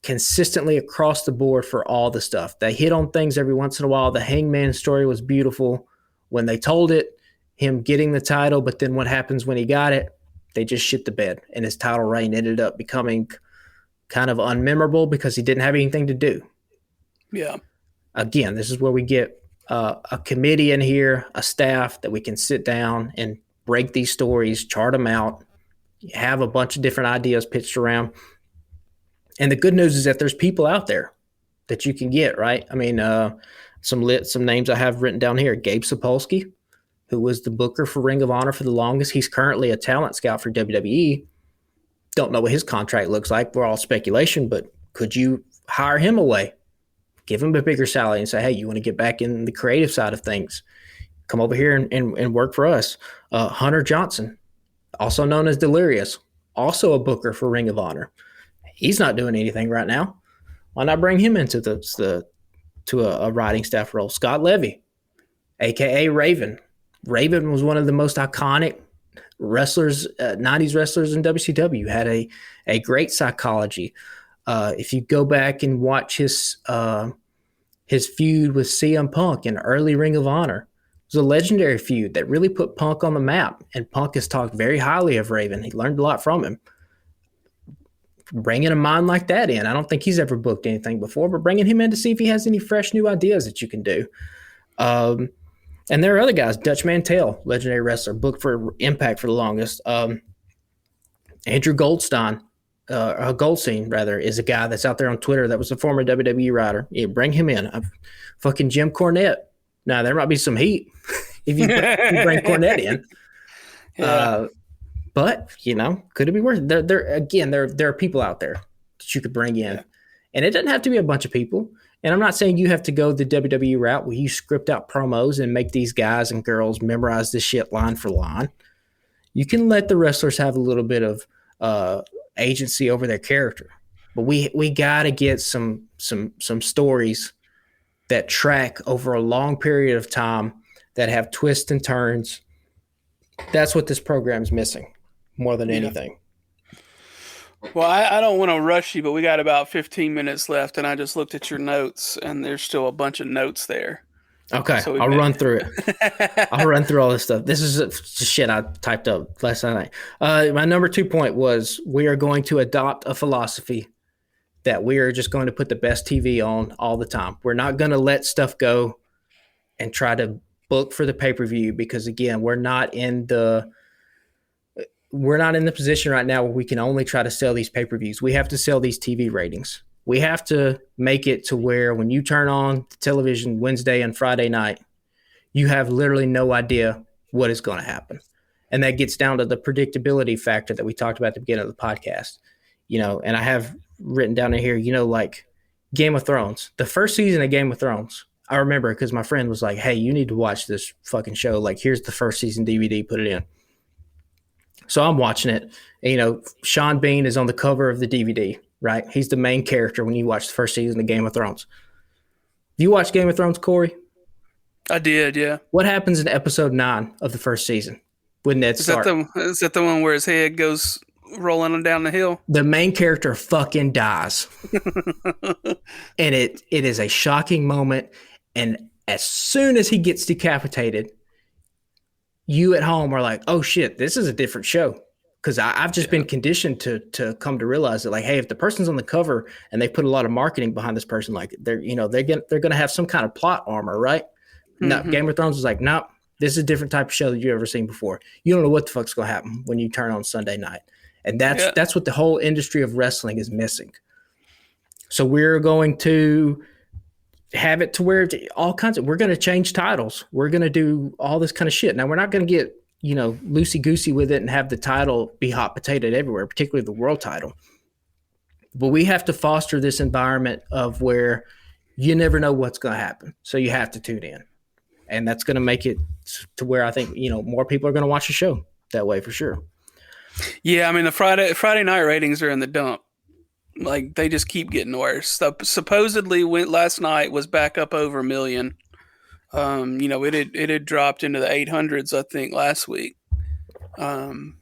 consistently across the board for all the stuff. They hit on things every once in a while. The Hangman story was beautiful when they told it, him getting the title, but then what happens when he got it? They just shit the bed, and his title reign ended up becoming kind of unmemorable because he didn't have anything to do. Yeah. Again, this is where we get a committee in here, a staff that we can sit down and break these stories, chart them out, have a bunch of different ideas pitched around. And the good news is that there's people out there that you can get, right? I mean, some names I have written down here. Gabe Sapolsky, who was the booker for Ring of Honor for the longest. He's currently a talent scout for WWE. Don't know what his contract looks like. We're all speculation, but could you hire him away? Give him a bigger salary and say, hey, you want to get back in the creative side of things? Come over here and work for us. Hunter Johnson, also known as Delirious, also a booker for Ring of Honor. He's not doing anything right now. Why not bring him into a writing staff role? Scott Levy, a.k.a. Raven. Raven was one of the most iconic wrestlers, 90s wrestlers in WCW. Had a great psychology. If you go back and watch his feud with CM Punk in early Ring of Honor, it was a legendary feud that really put Punk on the map. And Punk has talked very highly of Raven. He learned a lot from him. Bringing a mind like that in, I don't think he's ever booked anything before, but bringing him in to see if he has any fresh new ideas that you can do. And there are other guys. Dutch Mantell, legendary wrestler, booked for Impact for the longest. Andrew Goldstein, is a guy that's out there on Twitter that was a former WWE writer. Yeah, bring him in. Fucking Jim Cornette. Now, there might be some heat if you bring Cornette in. Yeah. But, could it be worth it? There are people out there that you could bring in. Yeah. And it doesn't have to be a bunch of people. And I'm not saying you have to go the WWE route where you script out promos and make these guys and girls memorize this shit line for line. You can let the wrestlers have a little bit of agency over their character. But we got to get some stories that track over a long period of time that have twists and turns. That's what this program's missing more than anything. Well, I don't want to rush you, but we got about 15 minutes left, and I just looked at your notes, and there's still a bunch of notes there. Okay, so I'll run through it. I'll run through all this stuff. This is shit I typed up last night. My number 2 point was we are going to adopt a philosophy that we are just going to put the best TV on all the time. We're not going to let stuff go and try to book for the pay-per-view because, again, we're not in the position right now where we can only try to sell these pay-per-views. We have to sell these TV ratings. We have to make it to where when you turn on the television Wednesday and Friday night, you have literally no idea what is going to happen. And that gets down to the predictability factor that we talked about at the beginning of the podcast. And I have written down in here, like Game of Thrones. The first season of Game of Thrones, I remember because my friend was like, hey, you need to watch this fucking show. Like, here's the first season DVD, put it in. So I'm watching it. And, Sean Bean is on the cover of the DVD, right? He's the main character when you watch the first season of Game of Thrones. You watch Game of Thrones, Corey? I did, yeah. What happens in episode 9 of the first season with Ned Stark? Is that the one where his head goes rolling down the hill? The main character fucking dies. And it is a shocking moment. And as soon as he gets decapitated, you at home are like, oh shit, this is a different show. Because I've just been conditioned to come to realize that, like, hey, if the person's on the cover and they put a lot of marketing behind this person, like they're gonna have some kind of plot armor, right? No, Game of Thrones was like, nope, this is a different type of show that you've ever seen before. You don't know what the fuck's gonna happen when you turn on Sunday night, and that's what the whole industry of wrestling is missing. So we're going to have it to where all kinds of, we're going to change titles. We're going to do all this kind of shit. Now we're not going to get, loosey goosey with it and have the title be hot potatoed everywhere, particularly the world title. But we have to foster this environment of where you never know what's going to happen. So you have to tune in, and that's going to make it to where I think, more people are going to watch the show that way for sure. Yeah. I mean, the Friday night ratings are in the dump. Like, they just keep getting worse. Supposedly, last night was back up over 1 million. It had dropped into the 800s, I think, last week. So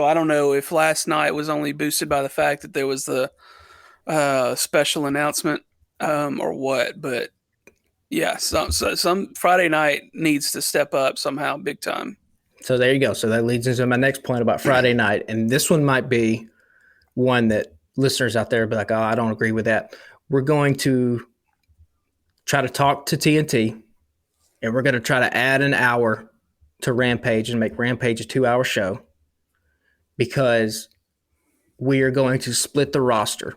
I don't know if last night was only boosted by the fact that there was the special announcement or what. But yeah, some Friday night needs to step up somehow, big time. So there you go. So that leads into my next point about Friday night, and this one might be one that listeners out there be like, oh, I don't agree with that. We're going to try to talk to TNT, and we're going to try to add an hour to Rampage and make Rampage a 2-hour show, because we are going to split the roster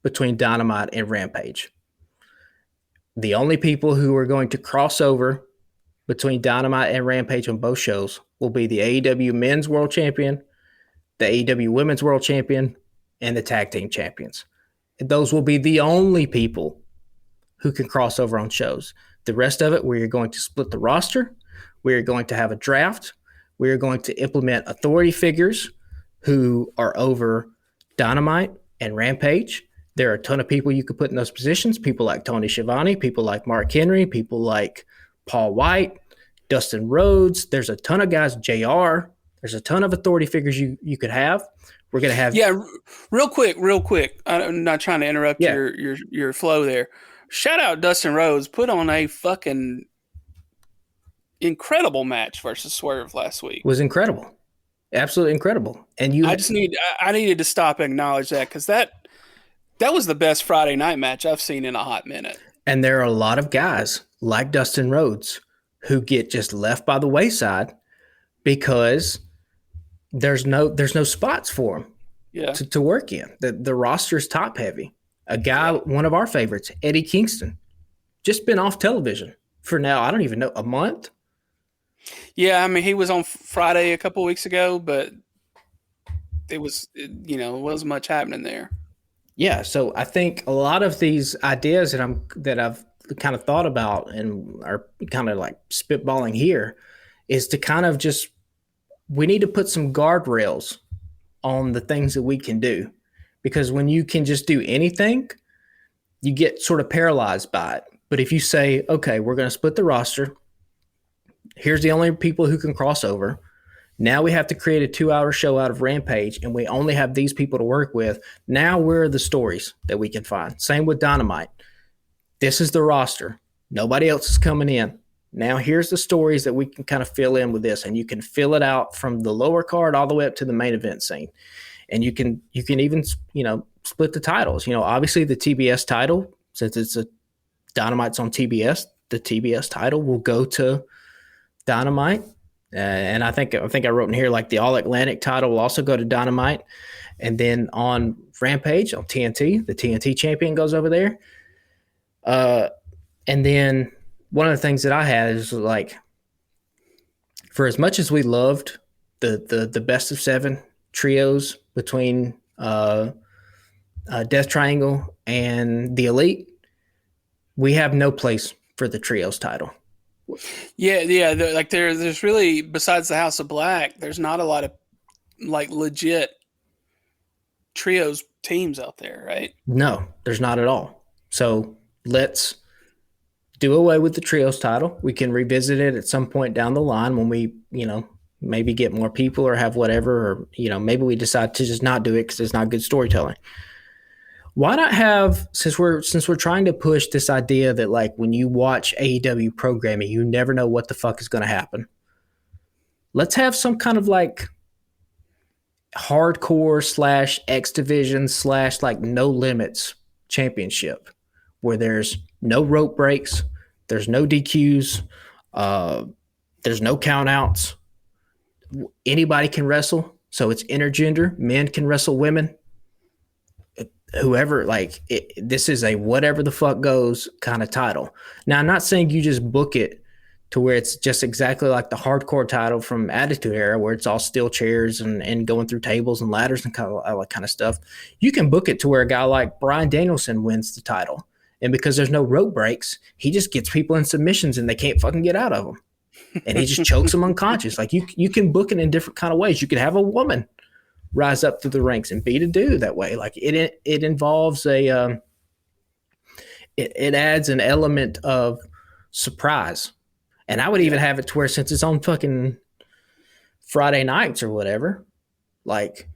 between Dynamite and Rampage. The only people who are going to cross over between Dynamite and Rampage on both shows will be the AEW Men's World Champion, the AEW Women's World Champion, and the Tag Team Champions. Those will be the only people who can cross over on shows. The rest of it, we are going to split the roster. We are going to have a draft. We are going to implement authority figures who are over Dynamite and Rampage. There are a ton of people you could put in those positions. People like Tony Schiavone, people like Mark Henry, people like Paul White, Dustin Rhodes. There's a ton of guys, JR. There's a ton of authority figures you could have. We're going to have... Yeah, real quick. I'm not trying to interrupt your flow there. Shout out Dustin Rhodes. Put on a fucking incredible match versus Swerve last week. It was incredible. Absolutely incredible. And I needed to stop and acknowledge that, because that was the best Friday night match I've seen in a hot minute. And there are a lot of guys like Dustin Rhodes who get just left by the wayside because there's no spots for him to work in. The roster's top heavy. A guy, one of our favorites, Eddie Kingston, just been off television for now, I don't even know, a month? Yeah, I mean, he was on Friday a couple weeks ago, but it wasn't much happening there. Yeah, so I think a lot of these ideas that I've kind of thought about and are kind of like spitballing here is to kind of just, we need to put some guardrails on the things that we can do, because when you can just do anything, you get sort of paralyzed by it. But if you say, okay, we're going to split the roster, here's the only people who can cross over. Now we have to create a 2-hour show out of Rampage, and we only have these people to work with. Now where are the stories that we can find? Same with Dynamite. This is the roster. Nobody else is coming in. Now here's the stories that we can kind of fill in with this, and you can fill it out from the lower card all the way up to the main event scene. And you can even, split the titles. Obviously the TBS title, since it's a Dynamite's on TBS, the TBS title will go to Dynamite. And I think I wrote in here, like, the All Atlantic title will also go to Dynamite. And then on Rampage, on TNT, the TNT champion goes over there. And then one of the things that I had is, like, for as much as we loved the best of 7 trios between Death Triangle and the Elite, we have no place for the trios title. Yeah. There's really, besides the House of Black, there's not a lot of like legit trios teams out there, right? No, there's not at all. So let's do away with the trios title. We can revisit it at some point down the line when we, maybe get more people or have whatever, or, maybe we decide to just not do it because it's not good storytelling. Why not have, since we're trying to push this idea that, like, when you watch AEW programming, you never know what the fuck is going to happen. let's have some kind of like hardcore slash X division slash like no limits championship where there's no rope breaks, there's no DQs, there's no count outs. Anybody can wrestle. So it's intergender. Men can wrestle women. Whoever, like, this is a whatever the fuck goes kind of title. Now, I'm not saying you just book it to where it's just exactly like the hardcore title from Attitude Era, where it's all steel chairs and going through tables and ladders and kind of all that kind of stuff. You can book it to where a guy like Bryan Danielson wins the title. And because there's no rope breaks, he just gets people in submissions and they can't fucking get out of them. And he just chokes them unconscious. Like you can book it in different kind of ways. You could have a woman rise up through the ranks and beat a dude that way. Like it involves it adds an element of surprise. And I would even have it to where, since it's on fucking Friday nights or whatever, like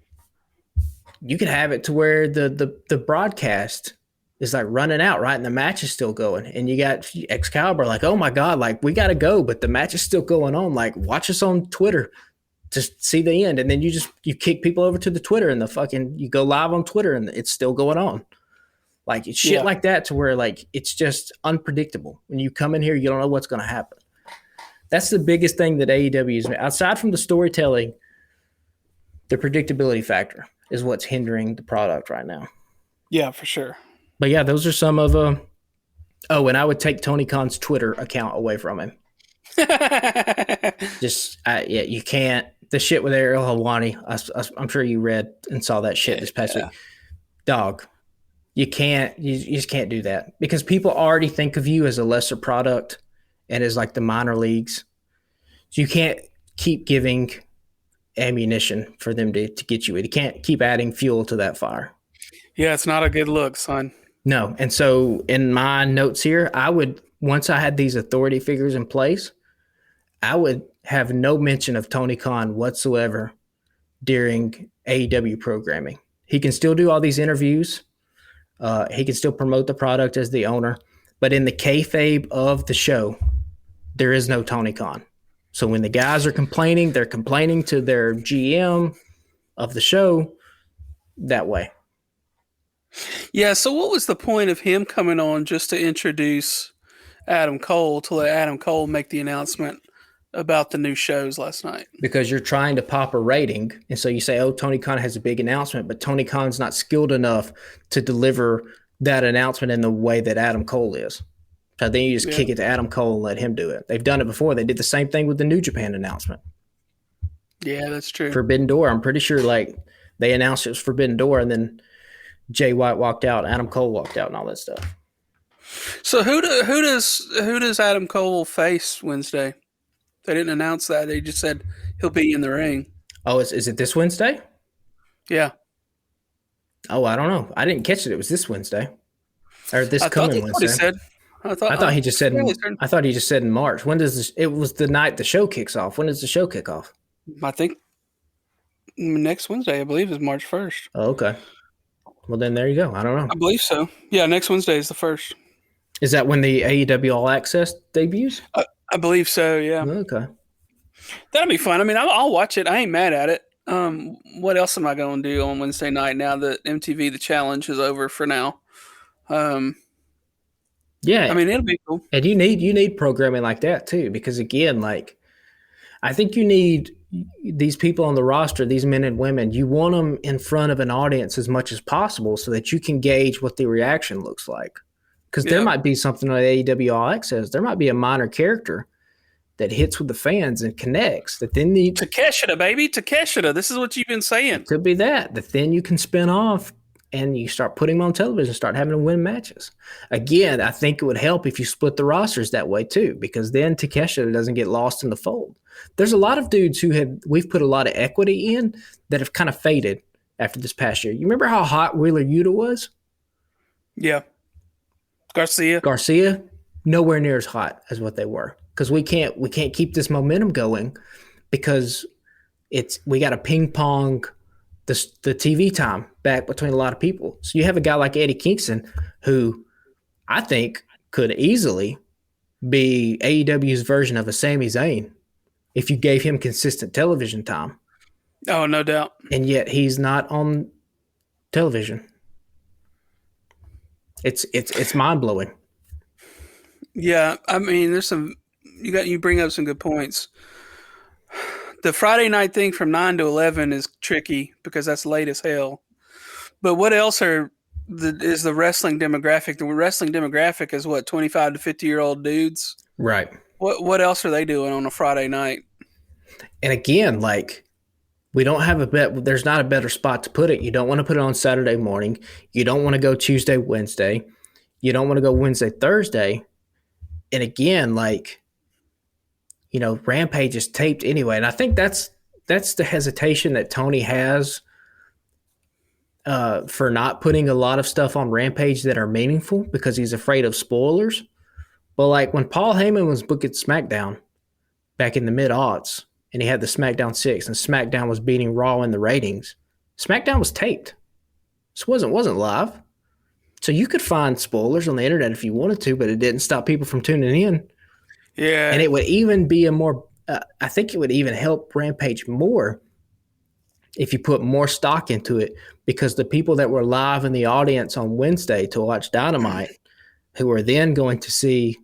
you could have it to where the broadcast is like running out, right? And the match is still going. And you got Excalibur like, oh my God, like we got to go, but the match is still going on. Like watch us on Twitter to see the end. And then you kick people over to the Twitter and you go live on Twitter and it's still going on. Like it's shit like that, to where like it's just unpredictable. When you come in here, you don't know what's going to happen. That's the biggest thing that AEW is, outside from the storytelling, the predictability factor is what's hindering the product right now. Yeah, for sure. But yeah, those are some of and I would take Tony Khan's Twitter account away from him. You can't. The shit with Ariel Helwani, I'm sure you read and saw that shit this past week. Dog, you just can't do that, because people already think of you as a lesser product and as like the minor leagues. So you can't keep giving ammunition for them to get you. You can't keep adding fuel to that fire. Yeah, it's not a good look, son. No. And so in my notes here, once I had these authority figures in place, I would have no mention of Tony Khan whatsoever during AEW programming. He can still do all these interviews. He can still promote the product as the owner. But in the kayfabe of the show, there is no Tony Khan. So when the guys are complaining, they're complaining to their GM of the show that way. Yeah, so what was the point of him coming on just to introduce Adam Cole, to let Adam Cole make the announcement about the new shows last night? Because you're trying to pop a rating, and so you say, oh, Tony Khan has a big announcement, but Tony Khan's not skilled enough to deliver that announcement in the way that Adam Cole is. So then you just kick it to Adam Cole and let him do it. They've done it before. They did the same thing with the New Japan announcement. Yeah, that's true. Forbidden Door, I'm pretty sure like they announced it was Forbidden Door, and then Jay White walked out, Adam Cole walked out, and all that stuff. So who does Adam Cole face Wednesday? They didn't announce that. They just said he'll be in the ring. Oh, is it this Wednesday? Yeah. Oh, I don't know. I didn't catch it. It was this Wednesday, or this coming Wednesday. I thought he just said in March. When does this? It was the night the show kicks off. When does the show kick off? I think next Wednesday, I believe, is March 1st. Oh, okay. Well, then there you go. I don't know. I believe so. Yeah, next Wednesday is the 1st. Is that when the AEW All Access debuts? I believe so, yeah. Okay. That'll be fun. I mean, I'll watch it. I ain't mad at it. What else am I going to do on Wednesday night now that MTV The Challenge is over for now? Yeah. I mean, it'll be cool. And you need programming like that too, because again, like I think you need these people on the roster, these men and women, you want them in front of an audience as much as possible so that you can gauge what the reaction looks like. Because there might be something on AEW All Access. There might be a minor character that hits with the fans and connects that then Takeshita, baby. Takeshita. This is what you've been saying. Could be that then you can spin off and you start putting them on television, start having to win matches. Again, I think it would help if you split the rosters that way too, because then Takeshita doesn't get lost in the fold. There's a lot of dudes we've put a lot of equity in that have kind of faded after this past year. You remember how hot Wheeler Yuta was? Yeah. Garcia, nowhere near as hot as what they were, because we can't keep this momentum going because we got to ping pong the TV time back between a lot of people. So you have a guy like Eddie Kingston, who I think could easily be AEW's version of a Sami Zayn, if you gave him consistent television time. Oh, no doubt. And yet he's not on television. It's mind blowing. Yeah, I mean, there's some you bring up some good points. The Friday night thing from 9 to 11 is tricky because that's late as hell. But what else is the wrestling demographic? The wrestling demographic is what, 25 to 50-year-old dudes? Right. What else are they doing on a Friday night? And again, like, we don't have a bet. There's not a better spot to put it. You don't want to put it on Saturday morning. You don't want to go Tuesday, Wednesday. You don't want to go Wednesday, Thursday. And again, like, you know, Rampage is taped anyway. And I think that's the hesitation that Tony has for not putting a lot of stuff on Rampage that are meaningful because he's afraid of spoilers. But like when Paul Heyman was booking SmackDown back in the mid-aughts, and he had the SmackDown 6, and SmackDown was beating Raw in the ratings, SmackDown was taped. This wasn't live. So you could find spoilers on the internet if you wanted to, but it didn't stop people from tuning in. Yeah. And it would even be I think it would even help Rampage more if you put more stock into it, because the people that were live in the audience on Wednesday to watch Dynamite, who are then going to see,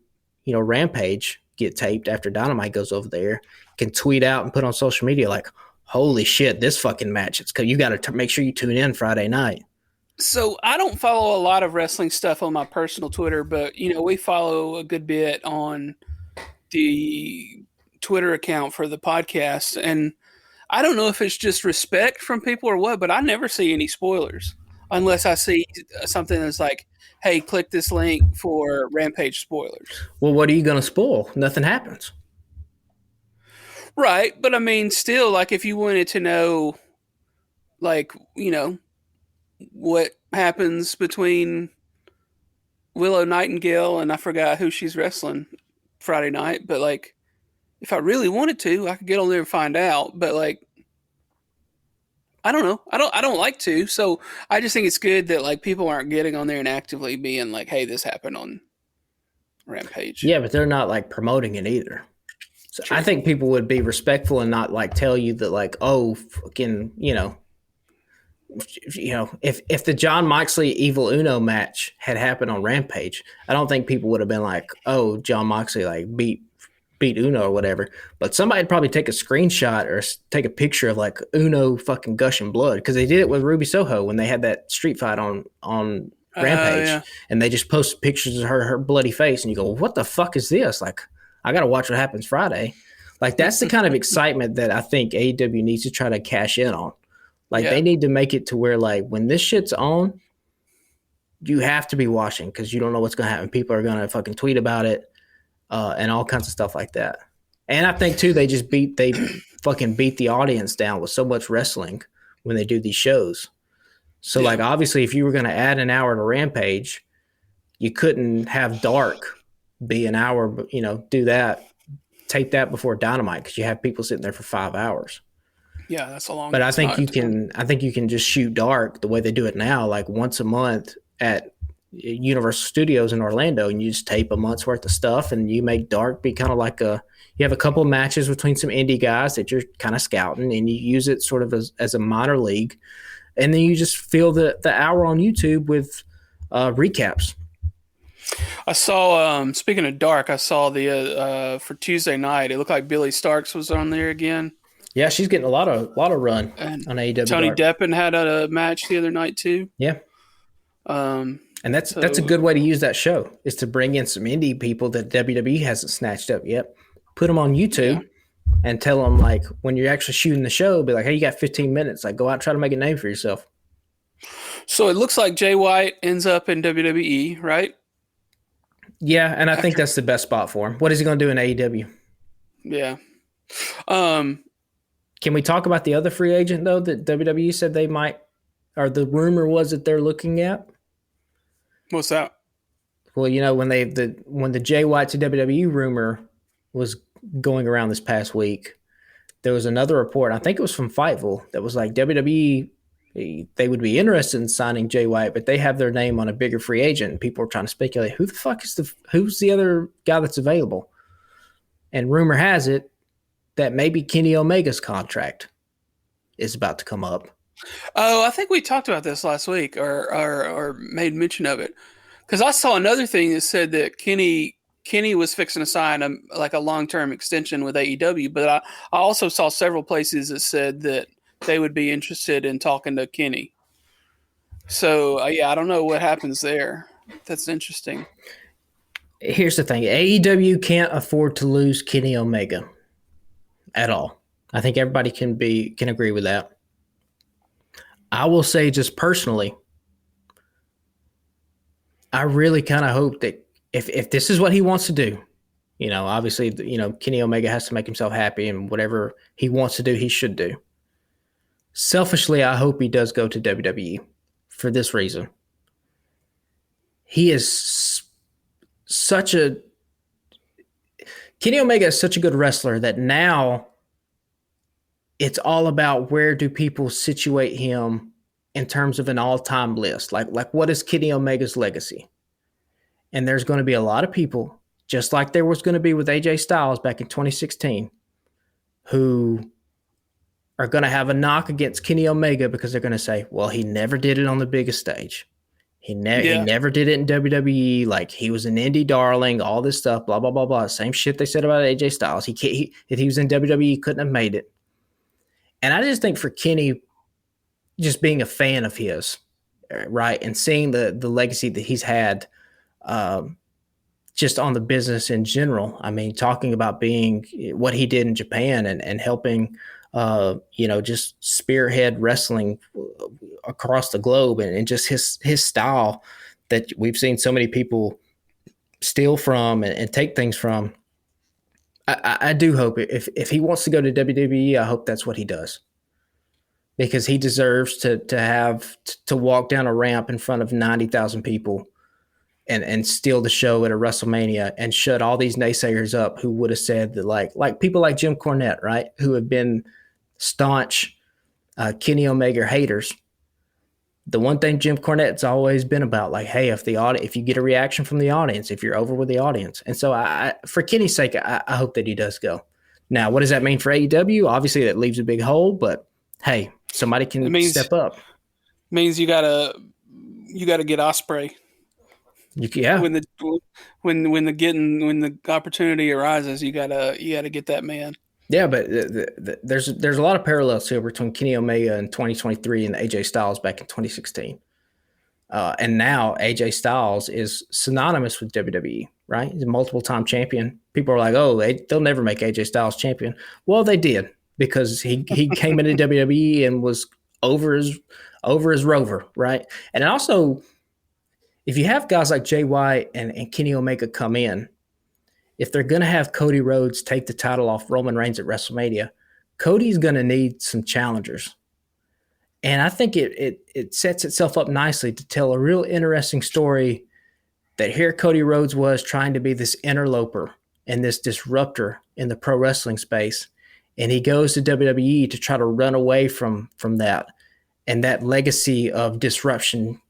you know, Rampage get taped after Dynamite goes over there, can tweet out and put on social media like, holy shit, this fucking match. It's because you got to make sure you tune in Friday night. So I don't follow a lot of wrestling stuff on my personal Twitter, but, you know, we follow a good bit on the Twitter account for the podcast. And I don't know if it's just respect from people or what, but I never see any spoilers unless I see something that's like, hey, click this link for Rampage spoilers. Well, what are you going to spoil? Nothing happens. Right. But I mean, still, like, if you wanted to know, like, you know, what happens between Willow Nightingale and I forgot who she's wrestling Friday night, but like, if I really wanted to, I could get on there and find out. But like, I don't know. I don't like to. So I just think it's good that like people aren't getting on there and actively being like, hey, this happened on Rampage. Yeah, but they're not like promoting it either. So True. I think people would be respectful and not like tell you that like, oh, fucking, you know, if the John Moxley Evil Uno match had happened on Rampage, I don't think people would have been like, oh, John Moxley like beat Uno or whatever. But somebody'd probably take a screenshot or take a picture of like Uno fucking gushing blood, because they did it with Ruby Soho when they had that street fight on Rampage, Yeah. and they just posted pictures of her bloody face, and you go, what the fuck is this? Like, I got to watch what happens Friday. Like, that's the kind of excitement that I think AEW needs to try to cash in on. Like, they need to make it to where, like, when this shit's on, you have to be watching because you don't know what's going to happen. People are going to fucking tweet about it and all kinds of stuff like that. And I think, too, they fucking beat the audience down with so much wrestling when they do these shows. So, like, obviously, if you were going to add an hour to Rampage, you couldn't have Dark be an hour, you know, do that, tape that before Dynamite, because you have people sitting there for 5 hours. Yeah, that's a long. But I think you can just shoot Dark the way they do it now, like once a month at Universal Studios in Orlando, and you just tape a month's worth of stuff, and you make Dark be kind of like you have a couple of matches between some indie guys that you're kind of scouting, and you use it sort of as a minor league, and then you just fill the hour on YouTube with recaps. I saw, speaking of Dark, I saw the for Tuesday night, it looked like Billy Starks was on there again. Yeah, she's getting a lot of run and on AEW. Tony Dark. Deppen had a match the other night too. Yeah. And that's a good way to use that show, is to bring in some indie people that WWE hasn't snatched up yet. Put them on YouTube and tell them, like, when you're actually shooting the show, be like, hey, you got 15 minutes. Like, go out and try to make a name for yourself. So it looks like Jay White ends up in WWE, right? Yeah, and I think that's the best spot for him. What is he going to do in AEW? Yeah. Can we talk about the other free agent, though, that WWE said they might, or the rumor was that they're looking at? What's that? Well, you know, when the Jay White to WWE rumor was going around this past week, there was another report, I think it was from Fightful, that was like WWE, they would be interested in signing Jay White, but they have their name on a bigger free agent, and people are trying to speculate, who's the other guy that's available? And rumor has it, that maybe Kenny Omega's contract is about to come up. Oh, I think we talked about this last week, or made mention of it, because I saw another thing that said that Kenny was fixing to sign a long-term extension with AEW, but I also saw several places that said that they would be interested in talking to Kenny. So yeah, I don't know what happens there. That's interesting. Here's the thing: AEW can't afford to lose Kenny Omega at all. I think everybody can agree with that. I will say, just personally, I really kind of hope that if this is what he wants to do, obviously, Kenny Omega has to make himself happy, and whatever he wants to do, he should do. Selfishly, I hope he does go to WWE for this reason. He is Kenny Omega is such a good wrestler that now it's all about where do people situate him in terms of an all-time list. Like what is Kenny Omega's legacy? And there's going to be a lot of people, just like there was going to be with AJ Styles back in 2016, who are going to have a knock against Kenny Omega because they're going to say, well, he never did it on the biggest stage. He never did it in WWE. Like, he was an indie darling, all this stuff, blah, blah, blah, blah. Same shit they said about AJ Styles. If he was in WWE, he couldn't have made it. And I just think for Kenny, just being a fan of his, right, and seeing the legacy that he's had just on the business in general. I mean, talking about being what he did in Japan and helping, just spearhead wrestling across the globe and just his style that we've seen so many people steal from and take things from. I do hope if he wants to go to WWE, I hope that's what he does, because he deserves to walk down a ramp in front of 90,000 people and steal the show at a WrestleMania and shut all these naysayers up who would have said that, like people like Jim Cornette, right, who have been staunch Kenny Omega haters. The one thing Jim Cornette's always been about, like, hey, if you get a reaction from the audience, if you're over with the audience. And so for Kenny's sake, I hope that he does go. Now, what does that mean for AEW? Obviously, that leaves a big hole, but hey, somebody can step up. Means you gotta get Ospreay. Yeah. When the opportunity arises, you gotta get that man. Yeah, but there's a lot of parallels here between Kenny Omega in 2023 and AJ Styles back in 2016. And now AJ Styles is synonymous with WWE, right? He's a multiple-time champion. People are like, oh, they'll never make AJ Styles champion. Well, they did, because he came into WWE and was over his rover, right? And also, if you have guys like Jay White and Kenny Omega come in, if they're going to have Cody Rhodes take the title off Roman Reigns at WrestleMania, Cody's going to need some challengers. And I think it sets itself up nicely to tell a real interesting story that here Cody Rhodes was trying to be this interloper and this disruptor in the pro wrestling space. And he goes to WWE to try to run away from that. And that legacy of disruption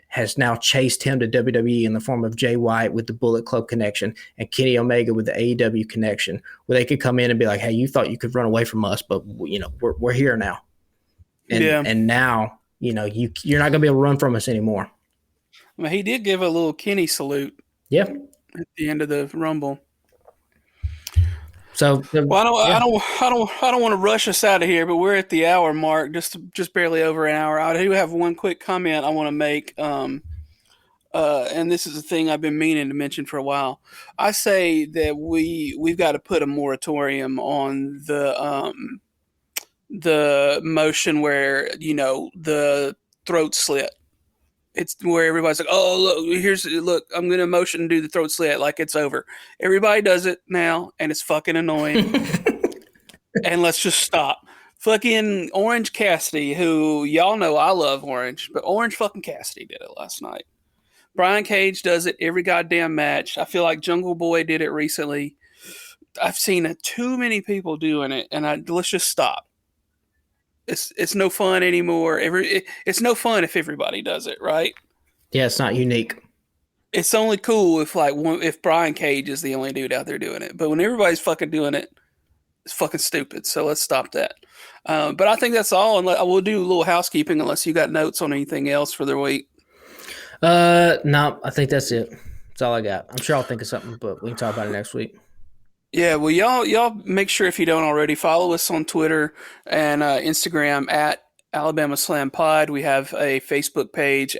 has now chased him to WWE in the form of Jay White with the Bullet Club connection and Kenny Omega with the AEW connection, where they could come in and be like, hey, you thought you could run away from us, but we're here now. And now, you're not going to be able to run from us anymore. Well, he did give a little Kenny salute. Yeah. At the end of the Rumble. So, I don't want to rush us out of here, but we're at the hour mark, just barely over an hour. I do have one quick comment I want to make, and this is a thing I've been meaning to mention for a while. I say that we've got to put a moratorium on the motion where the throat slit. It's where everybody's like, oh, look, I'm going to motion and do the throat slit like it's over. Everybody does it now, and it's fucking annoying. And let's just stop. Fucking Orange Cassidy, who y'all know I love Orange, but Orange fucking Cassidy did it last night. Brian Cage does it every goddamn match. I feel like Jungle Boy did it recently. I've seen too many people doing it, and let's just stop. It's no fun anymore. It's no fun if everybody does it, right? Yeah, it's not unique. It's only cool if Brian Cage is the only dude out there doing it. But when everybody's fucking doing it, It's fucking stupid. So let's stop that. But I think that's all. And we'll do a little housekeeping unless you got notes on anything else for the week. No, I think that's it. That's all I got. I'm sure I'll think of something, but we can talk about it next week. Yeah, well, y'all make sure, if you don't already, follow us on Twitter and Instagram at Alabama Slam Pod. We have a Facebook page,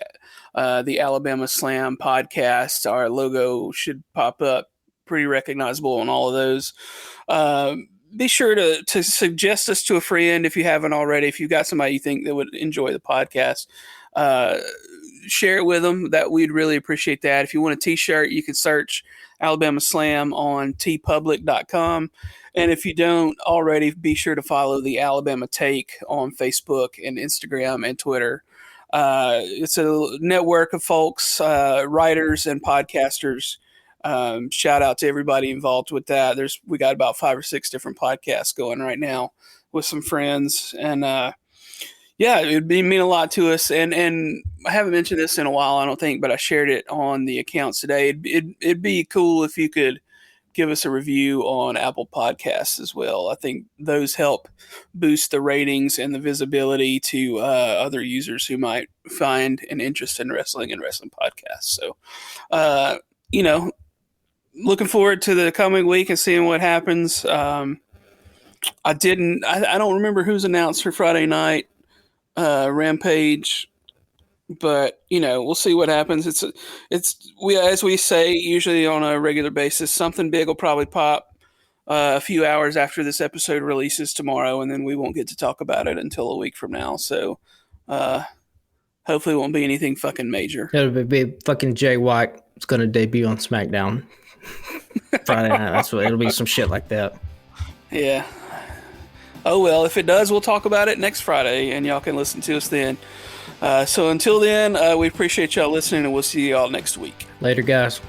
the Alabama Slam Podcast. Our logo should pop up, pretty recognizable on all of those. Be sure to suggest us to a friend if you haven't already. If you've got somebody you think that would enjoy the podcast, share it with them. That we'd really appreciate that. If you want a t-shirt, you can search Alabama Slam on tpublic.com. And if you don't already, be sure to follow the Alabama Take on Facebook and Instagram and Twitter. It's a network of folks, writers and podcasters. Shout out to everybody involved with that. We got about 5 or 6 different podcasts going right now with some friends, and yeah, it'd mean a lot to us. And I haven't mentioned this in a while, I don't think, but I shared it on the accounts today. It'd be cool if you could give us a review on Apple Podcasts as well. I think those help boost the ratings and the visibility to other users who might find an interest in wrestling and wrestling podcasts. So, looking forward to the coming week and seeing what happens. I don't remember who's announced for Friday night Rampage, but we'll see what happens. As we say usually on a regular basis, something big will probably pop a few hours after this episode releases tomorrow, and then we won't get to talk about it until a week from now. So hopefully it won't be anything fucking major. It'll be fucking Jay White. It's going to debut on SmackDown Friday night. It'll be some shit like that. Yeah. Oh, well, if it does, we'll talk about it next Friday, and y'all can listen to us then. So until then, we appreciate y'all listening, and we'll see y'all next week. Later, guys.